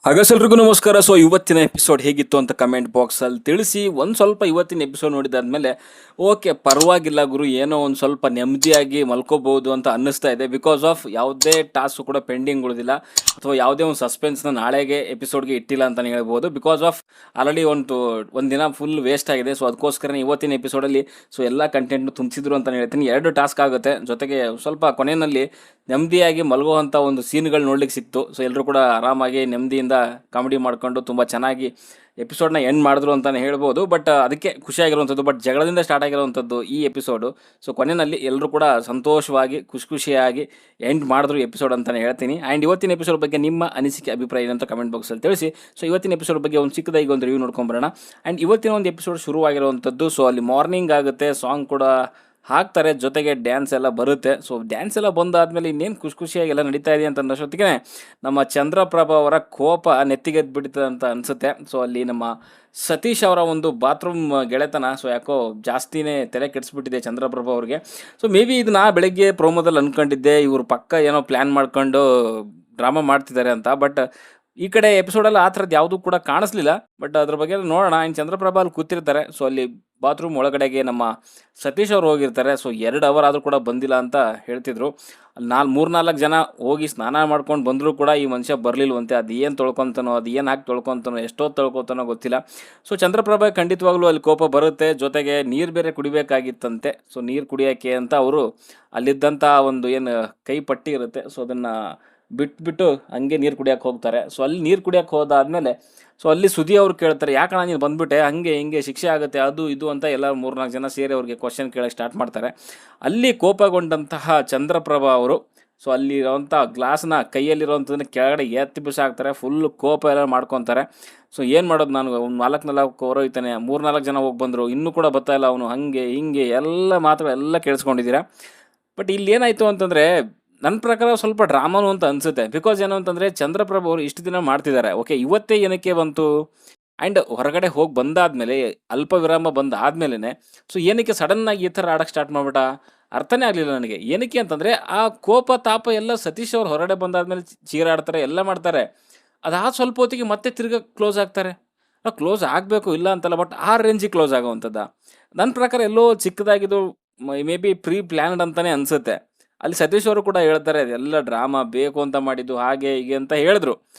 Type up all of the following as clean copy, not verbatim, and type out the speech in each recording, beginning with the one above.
ಹಾಗಾಸಲ್ರಿಗೂ ನಮಸ್ಕಾರ. ಸೊ ಇವತ್ತಿನ ಎಪಿಸೋಡ್ ಹೇಗಿತ್ತು ಅಂತ ಕಮೆಂಟ್ ಬಾಕ್ಸಲ್ಲಿ ತಿಳಿಸಿ. ಒಂದು ಸ್ವಲ್ಪ ಇವತ್ತಿನ ಎಪಿಸೋಡ್ ನೋಡಿದಾದ್ಮೇಲೆ ಓಕೆ ಪರವಾಗಿಲ್ಲ ಗುರು, ಏನೋ ಒಂದು ಸ್ವಲ್ಪ ನೆಮ್ಮದಿಯಾಗಿ ಮಲ್ಕೋಬಹುದು ಅಂತ ಅನ್ನಿಸ್ತಾ ಇದೆ. ಬಿಕಾಸ್ ಆಫ್ ಯಾವುದೇ ಟಾಸ್ಕ್ ಕೂಡ ಪೆಂಡಿಂಗ್ ಉಳಿದಿಲ್ಲ ಅಥವಾ ಯಾವುದೇ ಒಂದು ಸಸ್ಪೆನ್ಸ್ನ ನಾಳೆಗೆ ಎಪಿಸೋಡ್ಗೆ ಇಟ್ಟಿಲ್ಲ ಅಂತಲೇ ಹೇಳ್ಬೋದು. ಬಿಕಾಸ್ ಆಫ್ ಆಲ್ರೆಡಿ ಒಂದು ದಿನ ಫುಲ್ ವೇಸ್ಟ್ ಆಗಿದೆ. ಸೊ ಅದಕ್ಕೋಸ್ಕರ ಇವತ್ತಿನ ಎಪಿಸೋಡಲ್ಲಿ ಎಲ್ಲ ಕಂಟೆಂಟ್ನು ತುಂಬಿಸಿದ್ರು ಅಂತಲೇ ಹೇಳ್ತೀನಿ. 2 ಟಾಸ್ಕ್ ಆಗುತ್ತೆ, ಜೊತೆಗೆ ಸ್ವಲ್ಪ ಕೊನೆಯಲ್ಲಿ ನೆಮ್ಮದಿಯಾಗಿ ಮಲಗುವಂಥ ಒಂದು ಸೀನ್ಗಳು ನೋಡ್ಲಿಕ್ಕೆ ಸಿಕ್ತು. ಸೊ ಎಲ್ಲರೂ ಕೂಡ ಆರಾಮಾಗಿ ನೆಮ್ಮದಿಯಿಂದ ಕಾಮಿಡಿ ಮಾಡ್ಕೊಂಡು ತುಂಬ ಚೆನ್ನಾಗಿ ಎಪಿಸೋಡ್ನ ಎಂಡ್ ಮಾಡಿದ್ರು ಅಂತಲೇ ಹೇಳ್ಬೋದು. ಬಟ್ ಅದಕ್ಕೆ ಖುಷಿಯಾಗಿರುವಂಥದ್ದು, ಬಟ್ ಜಗಳದಿಂದ ಸ್ಟಾರ್ಟ್ ಆಗಿರುವಂಥದ್ದು ಈ ಎಪಿಸೋಡು. ಸೊ ಕೊನೆಯಲ್ಲಿ ಎಲ್ಲರೂ ಕೂಡ ಸಂತೋಷವಾಗಿ ಖುಷಿಯಾಗಿ ಎಂಡ್ ಮಾಡಿದ್ರು ಎಪಿಸೋಡ್ ಅಂತಲೇ ಹೇಳ್ತೀನಿ. ಆ್ಯಂಡ್ ಇವತ್ತಿನ ಎಪಿಸೋಡ್ ಬಗ್ಗೆ ನಿಮ್ಮ ಅನಿಸಿಕೆ ಅಭಿಪ್ರಾಯ ಏನಂತ ಕಮೆಂಟ್ ಬಾಕ್ಸಲ್ಲಿ ತಿಳಿಸಿ. ಸೊ ಇವತ್ತಿನ ಎಪಿಸೋಡ್ ಬಗ್ಗೆ ಒಂದು ಚಿಕ್ಕದಾಗಿ ಒಂದು ರಿವ್ಯೂ ನೋಡ್ಕೊಂಬರೋಣ. ಆ್ಯಂಡ್ ಇವತ್ತಿನ ಒಂದು ಎಪಿಸೋಡ್ ಶುರುವಾಗಿರುವಂಥದ್ದು. ಸೊ ಅಲ್ಲಿ ಮಾರ್ನಿಂಗ್ ಆಗುತ್ತೆ, ಸಾಂಗ್ ಕೂಡ ಹಾಕ್ತಾರೆ, ಜೊತೆಗೆ ಡ್ಯಾನ್ಸ್ ಎಲ್ಲ ಬರುತ್ತೆ. ಸೊ ಡ್ಯಾನ್ಸ್ ಎಲ್ಲ ಬಂದಾದಮೇಲೆ ಇನ್ನೇನು ಖುಷಿಯಾಗಿ ಎಲ್ಲ ನಡೀತಾ ಇದೆ ಅಂತ ಅನ್ನೋಷ್ಟೊತ್ತಿಗೆ ನಮ್ಮ ಚಂದ್ರಪ್ರಭಾ ಅವರ ಕೋಪ ನೆತ್ತಿಗೆದ್ದು ಬಿಡ್ತದೆ ಅಂತ ಅನಿಸುತ್ತೆ. ಸೊ ಅಲ್ಲಿ ನಮ್ಮ ಸತೀಶ್ ಅವರ ಒಂದು ಬಾತ್ರೂಮ್ ಗೆಳೆತನ ಸೊ ಯಾಕೋ ಜಾಸ್ತಿನೇ ತಲೆ ಕೆಡಿಸ್ಬಿಟ್ಟಿದೆ ಚಂದ್ರಪ್ರಭಾ ಅವ್ರಿಗೆ. ಸೊ ಮೇ ಬಿ ಇದು ನಾ ಬೆಳಗ್ಗೆ ಪ್ರೋಮೋದಲ್ಲಿ ಅಂದ್ಕೊಂಡಿದ್ದೆ ಇವರು ಪಕ್ಕ ಏನೋ ಪ್ಲ್ಯಾನ್ ಮಾಡ್ಕೊಂಡು ಡ್ರಾಮಾ ಮಾಡ್ತಿದ್ದಾರೆ ಅಂತ. ಬಟ್ ಈ ಕಡೆ ಎಪಿಸೋಡಲ್ಲಿ ಆ ಥರದ್ದು ಯಾವುದೂ ಕೂಡ ಕಾಣಿಸ್ಲಿಲ್ಲ. ಬಟ್ ಅದ್ರ ಬಗ್ಗೆ ನೋಡೋಣ. ಇನ್ನು ಚಂದ್ರಪ್ರಭಾ ಅಲ್ಲಿ ಕೂತಿರ್ತಾರೆ. ಸೊ ಅಲ್ಲಿ ಬಾತ್ರೂಮ್ ಒಳಗಡೆಗೆ ನಮ್ಮ ಸತೀಶ್ ಅವ್ರು ಹೋಗಿರ್ತಾರೆ. ಸೊ 2 ಅವರ್ ಆದರೂ ಕೂಡ ಬಂದಿಲ್ಲ ಅಂತ ಹೇಳ್ತಿದ್ರು. ಅಲ್ಲಿ 3-4 ಜನ ಹೋಗಿ ಸ್ನಾನ ಮಾಡ್ಕೊಂಡು ಬಂದರೂ ಕೂಡ ಈ ಮನುಷ್ಯ ಬರಲಿಲ್ವಂತೆ. ಅದು ಏನು ತೊಳ್ಕೊತಾನೋ, ಅದು ಏನು ಹಾಕಿ ತೊಳ್ಕೊತಾನೋ, ಎಷ್ಟೊತ್ತು ತೊಳ್ಕೊತಾನೋ ಗೊತ್ತಿಲ್ಲ. ಸೊ ಚಂದ್ರಪ್ರಭಾ ಖಂಡಿತವಾಗ್ಲೂ ಅಲ್ಲಿ ಕೋಪ ಬರುತ್ತೆ. ಜೊತೆಗೆ ನೀರು ಬೇರೆ ಕುಡಿಬೇಕಾಗಿತ್ತಂತೆ. ಸೊ ನೀರು ಕುಡಿಯೋಕ್ಕೆ ಅಂತ ಅವರು ಅಲ್ಲಿದ್ದಂಥ ಒಂದು ಏನು ಕೈ ಪಟ್ಟಿ ಇರುತ್ತೆ, ಸೊ ಅದನ್ನು ಬಿಟ್ಬಿಟ್ಟು ಹಂಗೆ ನೀರು ಕುಡಿಯೋಕೆ ಹೋಗ್ತಾರೆ. ಸೊ ಅಲ್ಲಿ ನೀರು ಕುಡಿಯೋಕೆ ಹೋದಾದ್ಮೇಲೆ ಸೊ ಅಲ್ಲಿ ಸುದಿ ಅವ್ರು ಕೇಳ್ತಾರೆ, ಯಾಕಣ್ಣ ನೀನು ಬಂದುಬಿಟ್ಟೆ, ಹಂಗೆ ಹಿಂಗೆ ಶಿಕ್ಷೆ ಆಗುತ್ತೆ ಅದು ಇದು ಅಂತ ಎಲ್ಲ 3-4 ಜನ ಸೇರಿ ಅವ್ರಿಗೆ ಕ್ವಶನ್ ಕೇಳೋಕ್ಕೆ ಸ್ಟಾರ್ಟ್ ಮಾಡ್ತಾರೆ. ಅಲ್ಲಿ ಕೋಪಗೊಂಡಂತಹ ಚಂದ್ರಪ್ರಭಾ ಅವರು ಸೊ ಅಲ್ಲಿರೋವಂಥ ಗ್ಲಾಸ್ನ ಕೈಯಲ್ಲಿರೋವಂಥದ್ದನ್ನ ಕೆಳಗಡೆ ಎತ್ತಿ ಬಿಸಾಕ್ತಾರೆ. ಫುಲ್ ಕೋಪ ಎಲ್ಲ ಮಾಡ್ಕೊತಾರೆ. ಸೊ ಏನು ಮಾಡೋದು, ನಾನು ಒಂದು 4 ಹೊರೋಯ್ತಾನೆ, 3-4 ಜನ ಹೋಗಿ ಬಂದರು, ಇನ್ನೂ ಕೂಡ ಬರ್ತಾಯಿಲ್ಲ ಅವನು, ಹಂಗೆ ಹಿಂಗೆ ಎಲ್ಲ ಮಾತುಗಳೆಲ್ಲ ಕೇಳಿಸ್ಕೊಂಡಿದ್ದೀರಾ. ಬಟ್ ಇಲ್ಲಿ ಏನಾಯಿತು ಅಂತಂದರೆ ನನ್ನ ಪ್ರಕಾರ ಸ್ವಲ್ಪ ಡ್ರಾಮಾನು ಅಂತ ಅನಿಸುತ್ತೆ. ಬಿಕಾಸ್ ಏನು ಅಂತಂದರೆ ಚಂದ್ರಪ್ರಭು ಅವರು ಇಷ್ಟು ದಿನ ಮಾಡ್ತಿದ್ದಾರೆ, ಓಕೆ ಇವತ್ತೇ ಏನಕ್ಕೆ ಬಂತು. ಆ್ಯಂಡ್ ಹೊರಗಡೆ ಹೋಗಿ ಬಂದಾದಮೇಲೆ ಅಲ್ಪ ವಿರಾಮ ಬಂದಾದ್ಮೇಲೆ ಸೊ ಏನಕ್ಕೆ ಸಡನ್ನಾಗಿ ಈ ಥರ ಆಡೋಕ್ಕೆ ಸ್ಟಾರ್ಟ್ ಮಾಡಿಬಿಟ್ಟ ಅರ್ಥನೇ ಆಗಲಿಲ್ಲ ನನಗೆ. ಏನಕ್ಕೆ ಅಂತಂದರೆ ಆ ಕೋಪ ತಾಪ ಎಲ್ಲ ಸತೀಶ್ ಅವ್ರು ಹೊರಗಡೆ ಬಂದಾದ್ಮೇಲೆ ಚೀರಾಡ್ತಾರೆ, ಎಲ್ಲ ಮಾಡ್ತಾರೆ. ಅದಾದ ಸ್ವಲ್ಪ ಹೊತ್ತಿಗೆ ಮತ್ತೆ ತಿರ್ಗಾ ಕ್ಲೋಸ್ ಆಗ್ತಾರೆ. ಕ್ಲೋಸ್ ಆಗಬೇಕು ಇಲ್ಲ ಅಂತಲ್ಲ, ಬಟ್ ಆ ರೇಂಜಿಗೆ ಕ್ಲೋಸ್ ಆಗೋವಂಥದ್ದು ನನ್ನ ಪ್ರಕಾರ ಎಲ್ಲೋ ಚಿಕ್ಕದಾಗಿದ್ದು ಮೇ ಬಿ ಪ್ರೀ ಪ್ಲ್ಯಾನ್ಡ್ ಅಂತಲೇ ಅನಿಸುತ್ತೆ. ಅಲ್ಲಿ ಸತೀಶ್ ಅವರು ಕೂಡ ಹೇಳ್ತಾರೆ ಅದೆಲ್ಲ ಡ್ರಾಮಾ ಬೇಕು ಅಂತ ಮಾಡಿದ್ದು ಹಾಗೆ ಹೀಗೆ ಅಂತ ಹೇಳಿದ್ರು.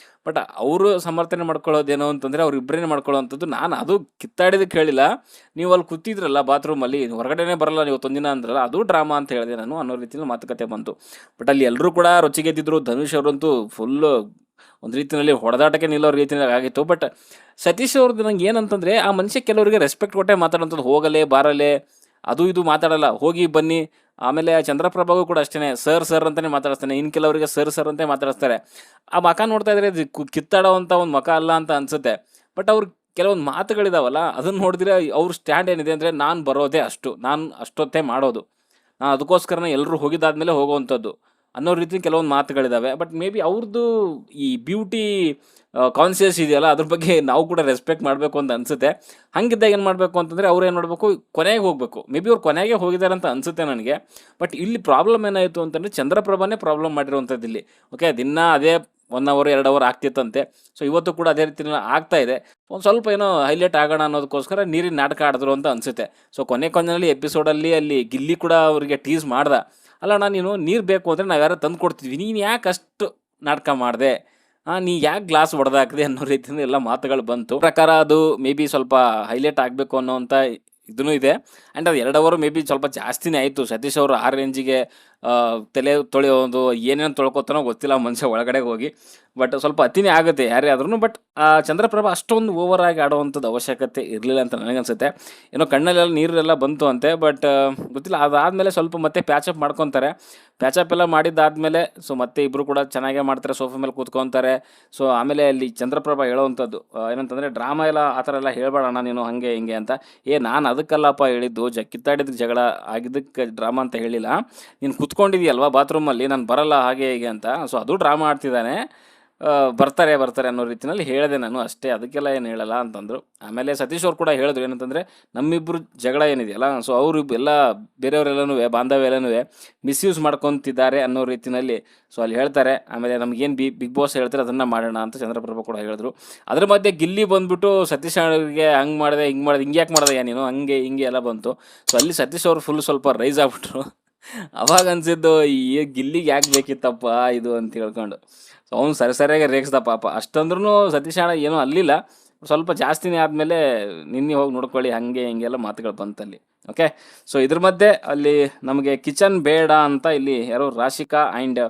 ಬಟ್ ಅವರು ಸಮರ್ಥನೆ ಮಾಡ್ಕೊಳ್ಳೋದೇನೋ ಅಂತಂದರೆ ಅವರಿಬ್ಬರೇ ಮಾಡ್ಕೊಳ್ಳೋವಂಥದ್ದು. ನಾನು ಅದು ಕಿತ್ತಾಡಿದಕ್ಕೆ ಹೇಳಿಲ್ಲ, ನೀವು ಅಲ್ಲಿ ಕೂತಿದ್ರಲ್ಲ ಬಾತ್ರೂಮಲ್ಲಿ, ಹೊರಗಡೆನೇ ಬರಲ್ಲ ನೀವು ಒಂದಿನ ಅಂದ್ರಲ್ಲ, ಅದು ಡ್ರಾಮಾ ಅಂತ ಹೇಳಿದೆ ನಾನು ಅನ್ನೋ ರೀತಿಯಲ್ಲಿ ಮಾತುಕತೆ ಬಂತು. ಬಟ್ ಅಲ್ಲಿ ಎಲ್ಲರೂ ಕೂಡ ರೊಚ್ಚಿಗೆದ್ದಿದ್ರು. ಧನುಷ್ ಅವರಂತೂ ಫುಲ್ಲು ಒಂದು ರೀತಿಯಲ್ಲಿ ಹೊಡೆದಾಟಕ್ಕೆ ನಿಲ್ಲೋ ರೀತಿಯಲ್ಲಿ ಆಗಿತ್ತು. ಬಟ್ ಸತೀಶ್ ಅವ್ರದ್ದು ನಂಗೆ ಏನಂತಂದರೆ ಆ ಮನುಷ್ಯ ಕೆಲವರಿಗೆ ರೆಸ್ಪೆಕ್ಟ್ ಕೊಟ್ಟೆ ಮಾತಾಡೋಂಥದ್ದು, ಹೋಗಲೇ ಬಾರಲೇ ಅದು ಇದು ಮಾತಾಡಲ್ಲ, ಹೋಗಿ ಬನ್ನಿ. ಆಮೇಲೆ ಚಂದ್ರಪ್ರಭಾಗೂ ಕೂಡ ಅಷ್ಟೇ ಸರ್ ಅಂತಲೇ ಮಾತಾಡಿಸ್ತಾನೆ. ಇನ್ನು ಕೆಲವರಿಗೆ ಸರ್ ಅಂತ ಮಾತಾಡಿಸ್ತಾರೆ. ಆ ಮಕ ನೋಡ್ತಾ ಇದ್ರೆ ಕಿತ್ತಾಡೋವಂಥ ಒಂದು ಮಕ ಅಲ್ಲ ಅಂತ ಅನಿಸುತ್ತೆ. ಬಟ್ ಅವ್ರು ಕೆಲವೊಂದು ಮಾತುಗಳಿದಾವಲ್ಲ ಅದನ್ನು ನೋಡಿದ್ರೆ ಅವ್ರ ಸ್ಟ್ಯಾಂಡ್ ಏನಿದೆ ಅಂದರೆ ನಾನು ಬರೋದೇ ಅಷ್ಟು, ನಾನು ಅಷ್ಟೊತ್ತೇ ಮಾಡೋದು, ನಾನು ಅದಕ್ಕೋಸ್ಕರನೇ ಎಲ್ಲರೂ ಹೋಗಿದ್ದಾದ್ಮೇಲೆ ಹೋಗೋವಂಥದ್ದು ಅನ್ನೋ ರೀತಿ ಕೆಲವೊಂದು ಮಾತುಗಳಿದ್ದಾವೆ. ಬಟ್ ಮೇ ಬಿ ಅವ್ರದ್ದು ಈ ಬ್ಯೂಟಿ ಕಾನ್ಸಿಯಸ್ ಇದೆಯಲ್ಲ, ಅದ್ರ ಬಗ್ಗೆ ನಾವು ಕೂಡ ರೆಸ್ಪೆಕ್ಟ್ ಮಾಡಬೇಕು ಅಂತ ಅನಿಸುತ್ತೆ. ಹಂಗಿದ್ದಾಗ ಏನು ಮಾಡಬೇಕು ಅಂತಂದರೆ ಅವ್ರು ಏನು ಮಾಡಬೇಕು, ಕೊನೆಗೆ ಹೋಗಬೇಕು. ಮೇ ಬಿ ಅವ್ರು ಕೊನೆಗೆ ಹೋಗಿದ್ದಾರೆ ಅಂತ ಅನಿಸುತ್ತೆ ನನಗೆ. ಬಟ್ ಇಲ್ಲಿ ಪ್ರಾಬ್ಲಮ್ ಏನಾಯಿತು ಅಂತಂದರೆ ಚಂದ್ರಪ್ರಭಾನೇ ಪ್ರಾಬ್ಲಮ್ ಮಾಡಿರುವಂಥದ್ದು ಇಲ್ಲಿ. ಓಕೆ ದಿನ ಅದೇ 1 ಅವರ್ 2 ಅವರ್ ಆಗ್ತಿತ್ತಂತೆ. ಸೊ ಇವತ್ತು ಕೂಡ ಅದೇ ರೀತಿ ಆಗ್ತಾ ಇದೆ. ಒಂದು ಸ್ವಲ್ಪ ಏನೋ ಹೈಲೈಟ್ ಆಗೋಣ ಅನ್ನೋದಕ್ಕೋಸ್ಕರ ನೀರಿನ ನಾಟಕ ಆಡಿದ್ರು ಅಂತ ಅನಿಸುತ್ತೆ. ಸೊ ಕೊನೆಯಲ್ಲಿ ಎಪಿಸೋಡಲ್ಲಿ ಅಲ್ಲಿ ಗಿಲ್ಲಿ ಕೂಡ ಅವರಿಗೆ ಟೀಸ್ ಮಾಡ್ದ, ಅಲ್ಲ ನೀನು ನೀರು ಬೇಕು ಅಂದರೆ ನಾವು ಯಾರು ತಂದು ಕೊಡ್ತಿದ್ವಿ, ನೀನು ಯಾಕೆ ಅಷ್ಟು ನಾಟಕ ಮಾಡಿದೆ, ನೀ ಯಾಕೆ ಗ್ಲಾಸ್ ಹೊಡೆದಾಕಿದೆ ಅನ್ನೋ ರೀತಿಯಿಂದ ಎಲ್ಲ ಮಾತುಗಳು ಬಂತು. ಪ್ರಕಾರ ಅದು ಮೇ ಬಿ ಸ್ವಲ್ಪ ಹೈಲೈಟ್ ಆಗಬೇಕು ಅನ್ನೋವಂಥ ಇದೂ ಇದೆ. ಆ್ಯಂಡ್ ಅದು 2 ಅವರು ಮೇ ಬಿ ಸ್ವಲ್ಪ ಜಾಸ್ತಿನೇ ಆಯಿತು. ಸತೀಶ್ ಅವರು ಆ ರೇಂಜಿಗೆ ತಲೆ ತೊಳೆಯೋದು ಏನೇನು ತೊಳ್ಕೊತಾನೋ ಗೊತ್ತಿಲ್ಲ ಮನುಷ್ಯ ಒಳಗಡೆ ಹೋಗಿ. ಬಟ್ ಸ್ವಲ್ಪ ಅತಿನೇ ಆಗುತ್ತೆ ಯಾರೇ ಆದ್ರೂ. ಬಟ್ ಚಂದ್ರಪ್ರಭಾ ಅಷ್ಟೊಂದು ಓವರ್ ಆಗಿ ಆಡೋವಂಥದ್ದು ಅವಶ್ಯಕತೆ ಇರಲಿಲ್ಲ ಅಂತ ನನಗನ್ಸುತ್ತೆ. ಏನೋ ಕಣ್ಣಲ್ಲೆಲ್ಲ ನೀರೆಲ್ಲ ಬಂತು ಅಂತೆ. ಬಟ್ ಗೊತ್ತಿಲ್ಲ, ಅದಾದಮೇಲೆ ಸ್ವಲ್ಪ ಮತ್ತೆ ಪ್ಯಾಚಪ್ ಮಾಡ್ಕೊತಾರೆ. ಪ್ಯಾಚಪ್ ಎಲ್ಲ ಮಾಡಿದ್ದಾದಮೇಲೆ ಸೊ ಮತ್ತೆ ಇಬ್ಬರು ಕೂಡ ಚೆನ್ನಾಗೇ ಮಾಡ್ತಾರೆ, ಸೋಫಾ ಮೇಲೆ ಕೂತ್ಕೊತಾರೆ. ಸೊ ಆಮೇಲೆ ಅಲ್ಲಿ ಚಂದ್ರಪ್ರಭಾ ಹೇಳೋವಂಥದ್ದು ಏನಂತಂದರೆ ಡ್ರಾಮಾ ಎಲ್ಲ ಆ ಥರ ಎಲ್ಲ ಹೇಳ್ಬೇಡಣ್ಣ ನೀನು ಹಂಗೆ ಹಿಂಗೆ ಅಂತ. ನಾನು ಅದಕ್ಕಲ್ಲಪ್ಪ ಹೇಳಿದ್ದು, ಕಿತ್ತಾಡಿದ್ದಕ್ಕೆ ಜಗಳ ಆಗಿದ್ದಕ್ಕೆ ಡ್ರಾಮಾ ಅಂತ ಹೇಳಿಲ್ಲ, ನೀನು ಕೂತ್ಕೊಂಡಿದೆಯಲ್ವಾ ಬಾತ್ರೂಮಲ್ಲಿ, ನಾನು ಬರಲ್ಲ ಹಾಗೆ ಹೀಗೆ ಅಂತ. ಸೊ ಅದು ಡ್ರಾಮಾ ಆಡ್ತಿದ್ದಾನೆ. ಬರ್ತಾರೆ ಬರ್ತಾರೆ ಅನ್ನೋ ರೀತಿಯಲ್ಲಿ ಹೇಳಿದೆ ನಾನು ಅಷ್ಟೇ, ಅದಕ್ಕೆಲ್ಲ ಏನು ಹೇಳಲ್ಲ ಅಂತಂದರು. ಆಮೇಲೆ ಸತೀಶ್ ಅವ್ರು ಕೂಡ ಹೇಳಿದ್ರು ಏನಂತಂದರೆ, ನಮ್ಮಿಬ್ಬರು ಜಗಳ ಏನಿದೆಯಲ್ಲ, ಸೊ ಅವರು ಎಲ್ಲ ಬೇರೆಯವರೆಲ್ಲನೂ ಬಾಂಧವ್ಯ ಎಲ್ಲನೂ ಮಿಸ್ಯೂಸ್ ಮಾಡ್ಕೊತಿದ್ದಾರೆ ಅನ್ನೋ ರೀತಿಯಲ್ಲಿ ಸೊ ಅಲ್ಲಿ ಹೇಳ್ತಾರೆ. ಆಮೇಲೆ ನಮಗೇನು ಬಿಗ್ ಬಾಸ್ ಹೇಳ್ತಾರೆ ಅದನ್ನು ಮಾಡೋಣ ಅಂತ ಚಂದ್ರಪ್ರಭಾ ಕೂಡ ಹೇಳಿದ್ರು. ಅದ್ರ ಮಧ್ಯೆ ಗಿಲ್ಲಿ ಬಂದ್ಬಿಟ್ಟು ಸತೀಶ್ ಅವರಿಗೆ ಹಂಗೆ ಮಾಡಿದೆ ಹಿಂಗೆ ಯಾಕೆ ಮಾಡಿದೆ ನೀನು ಹಂಗೆ ಹಿಂಗೆ ಎಲ್ಲ ಬಂತು. ಸೊ ಅಲ್ಲಿ ಸತೀಶ್ ಅವರು ಫುಲ್ ಸ್ವಲ್ಪ ರೈಸ್ ಆಗ್ಬಿಟ್ರು. ಅವಾಗ ಅನ್ಸಿದ್ದು ಈ ಗಿಲ್ಲಿಗೆ ಯಾಕೆ ಬೇಕಿತ್ತಪ್ಪ ಇದು ಅಂತ ಹೇಳ್ಕೊಂಡು. ಸೊ ಅವ್ನು ಸರಿಯಾಗಿ ರೇಗಿಸ್ದ ಪಾಪ. ಅಷ್ಟಂದ್ರೂ ಸತೀಶ್ ಅಣ್ಣ ಏನೂ ಅಲ್ಲಿಲ್ಲ, ಸ್ವಲ್ಪ ಜಾಸ್ತಿನೇ ಆದಮೇಲೆ ನಿನ್ನೆ ಹೋಗಿ ನೋಡ್ಕೊಳ್ಳಿ ಹಾಗೆ ಹಿಂಗೆಲ್ಲ ಮಾತುಗಳು ಬಂತಲ್ಲಿ. ಓಕೆ, ಸೊ ಇದ್ರ ಮಧ್ಯೆ ಅಲ್ಲಿ ನಮಗೆ ಕಿಚನ್ ಬೇಡ ಅಂತ ಇಲ್ಲಿ ಯಾರೋ ರಾಶಿಕಾ ಆ್ಯಂಡ್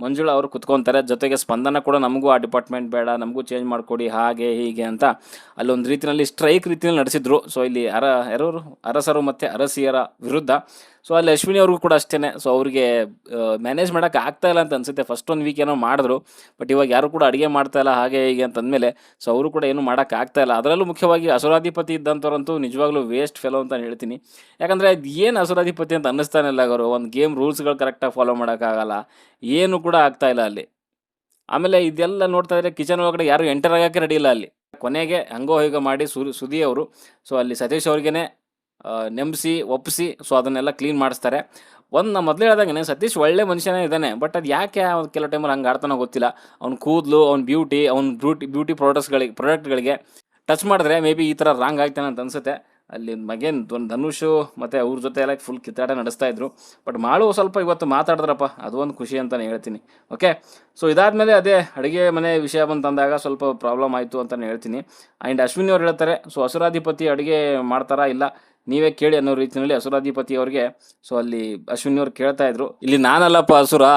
ಮಂಜುಳಾ ಅವರು ಕುತ್ಕೊತಾರೆ. ಜೊತೆಗೆ ಸ್ಪಂದನ ಕೂಡ ನಮಗೂ ಆ ಡಿಪಾರ್ಟ್ಮೆಂಟ್ ಬೇಡ, ನಮಗೂ ಚೇಂಜ್ ಮಾಡಿಕೊಡಿ ಹಾಗೆ ಹೀಗೆ ಅಂತ ಅಲ್ಲೊಂದು ರೀತಿಯಲ್ಲಿ ಸ್ಟ್ರೈಕ್ ರೀತಿಯಲ್ಲಿ ನಡೆಸಿದ್ರು. ಸೊ ಇಲ್ಲಿ ಯಾರವರು ಅರಸರು ಮತ್ತು ಅರಸಿಯರ ವಿರುದ್ಧ. ಸೊ ಅಲ್ಲಿ ಅಶ್ವಿನಿ ಅವ್ರಿಗೂ ಕೂಡ ಅಷ್ಟೇ. ಸೊ ಅವ್ರಿಗೆ ಮ್ಯಾನೇಜ್ ಮಾಡೋಕ್ಕೆ ಆಗ್ತಾಯಿಲ್ಲ ಅಂತ ಅನಿಸುತ್ತೆ. ಫಸ್ಟ್ ಒಂದು ವೀಕ್ ಏನೋ ಮಾಡಿದ್ರು, ಬಟ್ ಇವಾಗ ಯಾರು ಕೂಡ ಅಡುಗೆ ಮಾಡ್ತಾಯಿಲ್ಲ ಹಾಗೆ ಹೀಗೆ ಅಂತಂದಮೇಲೆ ಸೊ ಅವರು ಕೂಡ ಏನೂ ಮಾಡೋಕ್ಕೆ ಆಗ್ತಾಯಿಲ್ಲ. ಅದರಲ್ಲೂ ಮುಖ್ಯವಾಗಿ ಅಸುರಾಧಿಪತಿ ಇದ್ದಂಥವ್ರಂತೂ ನಿಜವಾಗ್ಲೂ ವೇಸ್ಟ್ ಫೆಲೋ ಅಂತ ಹೇಳ್ತೀನಿ. ಯಾಕಂದರೆ ಅದು ಏನು ಅಸುರಾಧಿಪತಿ ಅಂತ ಅನ್ನಿಸ್ತಾನೆ ಇಲ್ಲ ಅವರು. ಒಂದು ಗೇಮ್ ರೂಲ್ಸ್ಗಳು ಕರೆಕ್ಟಾಗಿ ಫಾಲೋ ಮಾಡೋಕ್ಕಾಗಲ್ಲ, ಏನು ಕೂಡ ಆಗ್ತಾಯಿಲ್ಲ ಅಲ್ಲಿ. ಆಮೇಲೆ ಇದೆಲ್ಲ ನೋಡ್ತಾ ಇದ್ರೆ ಕಿಚನ್ ಒಳಗಡೆ ಯಾರು ಎಂಟರ್ ಆಗೋಕ್ಕೆ ರೆಡಿ ಇಲ್ಲ ಅಲ್ಲಿ. ಕೊನೆಗೆ ಹಂಗೋ ಹೀಗೋ ಮಾಡಿ ಸುದಿ ಅವರು ಸೊ ಅಲ್ಲಿ ಸತೀಶ್ ಅವ್ರಿಗೇ ನೆಮ್ಸಿ ಒಪ್ಪಿಸಿ ಸೊ ಅದನ್ನೆಲ್ಲ ಕ್ಲೀನ್ ಮಾಡಿಸ್ತಾರೆ. ನಾ ಮೊದಲೇ ಹೇಳ್ದಂಗೆ ಸತೀಶ್ ಒಳ್ಳೆ ಮನುಷ್ಯನೇ ಇದ್ದಾನೆ, ಬಟ್ ಅದು ಯಾಕೆ ಕೆಲವು ಟೈಮಲ್ಲಿ ಹಂಗೆ ಆಡ್ತಾನೋ ಗೊತ್ತಿಲ್ಲ. ಅವ್ನ ಕೂದಲು, ಅವ್ನ ಬ್ಯೂಟಿ ಪ್ರಾಡಕ್ಟ್ಗಳಿಗೆ ಟಚ್ ಮಾಡಿದ್ರೆ ಮೇ ಬಿ ಈ ಥರ ರಾಂಗ್ ಆಗ್ತಾನೆ ಅಂತ ಅನಿಸುತ್ತೆ. ಅಲ್ಲಿ ಮಗೇನ್ ಧನುಷು ಮತ್ತು ಅವ್ರ ಜೊತೆ ಎಲ್ಲ ಫುಲ್ ಕಿತ್ತಾಟ ನಡೆಸ್ತಾ ಇದ್ರು. ಬಟ್ ಮಾಳು ಸ್ವಲ್ಪ ಇವತ್ತು ಮಾತಾಡಿದ್ರಪ್ಪ, ಅದು ಒಂದು ಖುಷಿ ಅಂತಲೇ ಹೇಳ್ತೀನಿ. ಓಕೆ, ಸೊ ಇದಾದಮೇಲೆ ಅದೇ ಅಡುಗೆ ಮನೆ ವಿಷಯ ಬಂತಂದಾಗ ಸ್ವಲ್ಪ ಪ್ರಾಬ್ಲಮ್ ಆಯಿತು ಅಂತಲೇ ಹೇಳ್ತೀನಿ. ಆ್ಯಂಡ್ ಅಶ್ವಿನಿ ಅವ್ರು ಹೇಳ್ತಾರೆ, ಸೊ ಅಸುರಾಧಿಪತಿ ಅಡುಗೆ ಮಾಡ್ತಾರಾ ಇಲ್ಲ ನೀವೇ ಕೇಳಿ ಅನ್ನೋ ರೀತಿಯಲ್ಲಿ ಅಸುರಾಧಿಪತಿ ಅವ್ರಿಗೆ ಸೊ ಅಲ್ಲಿ ಅಶ್ವಿನಿ ಅವ್ರು ಕೇಳ್ತಾ ಇದ್ರು. ಇಲ್ಲಿ ನಾನಲ್ಲಪ್ಪ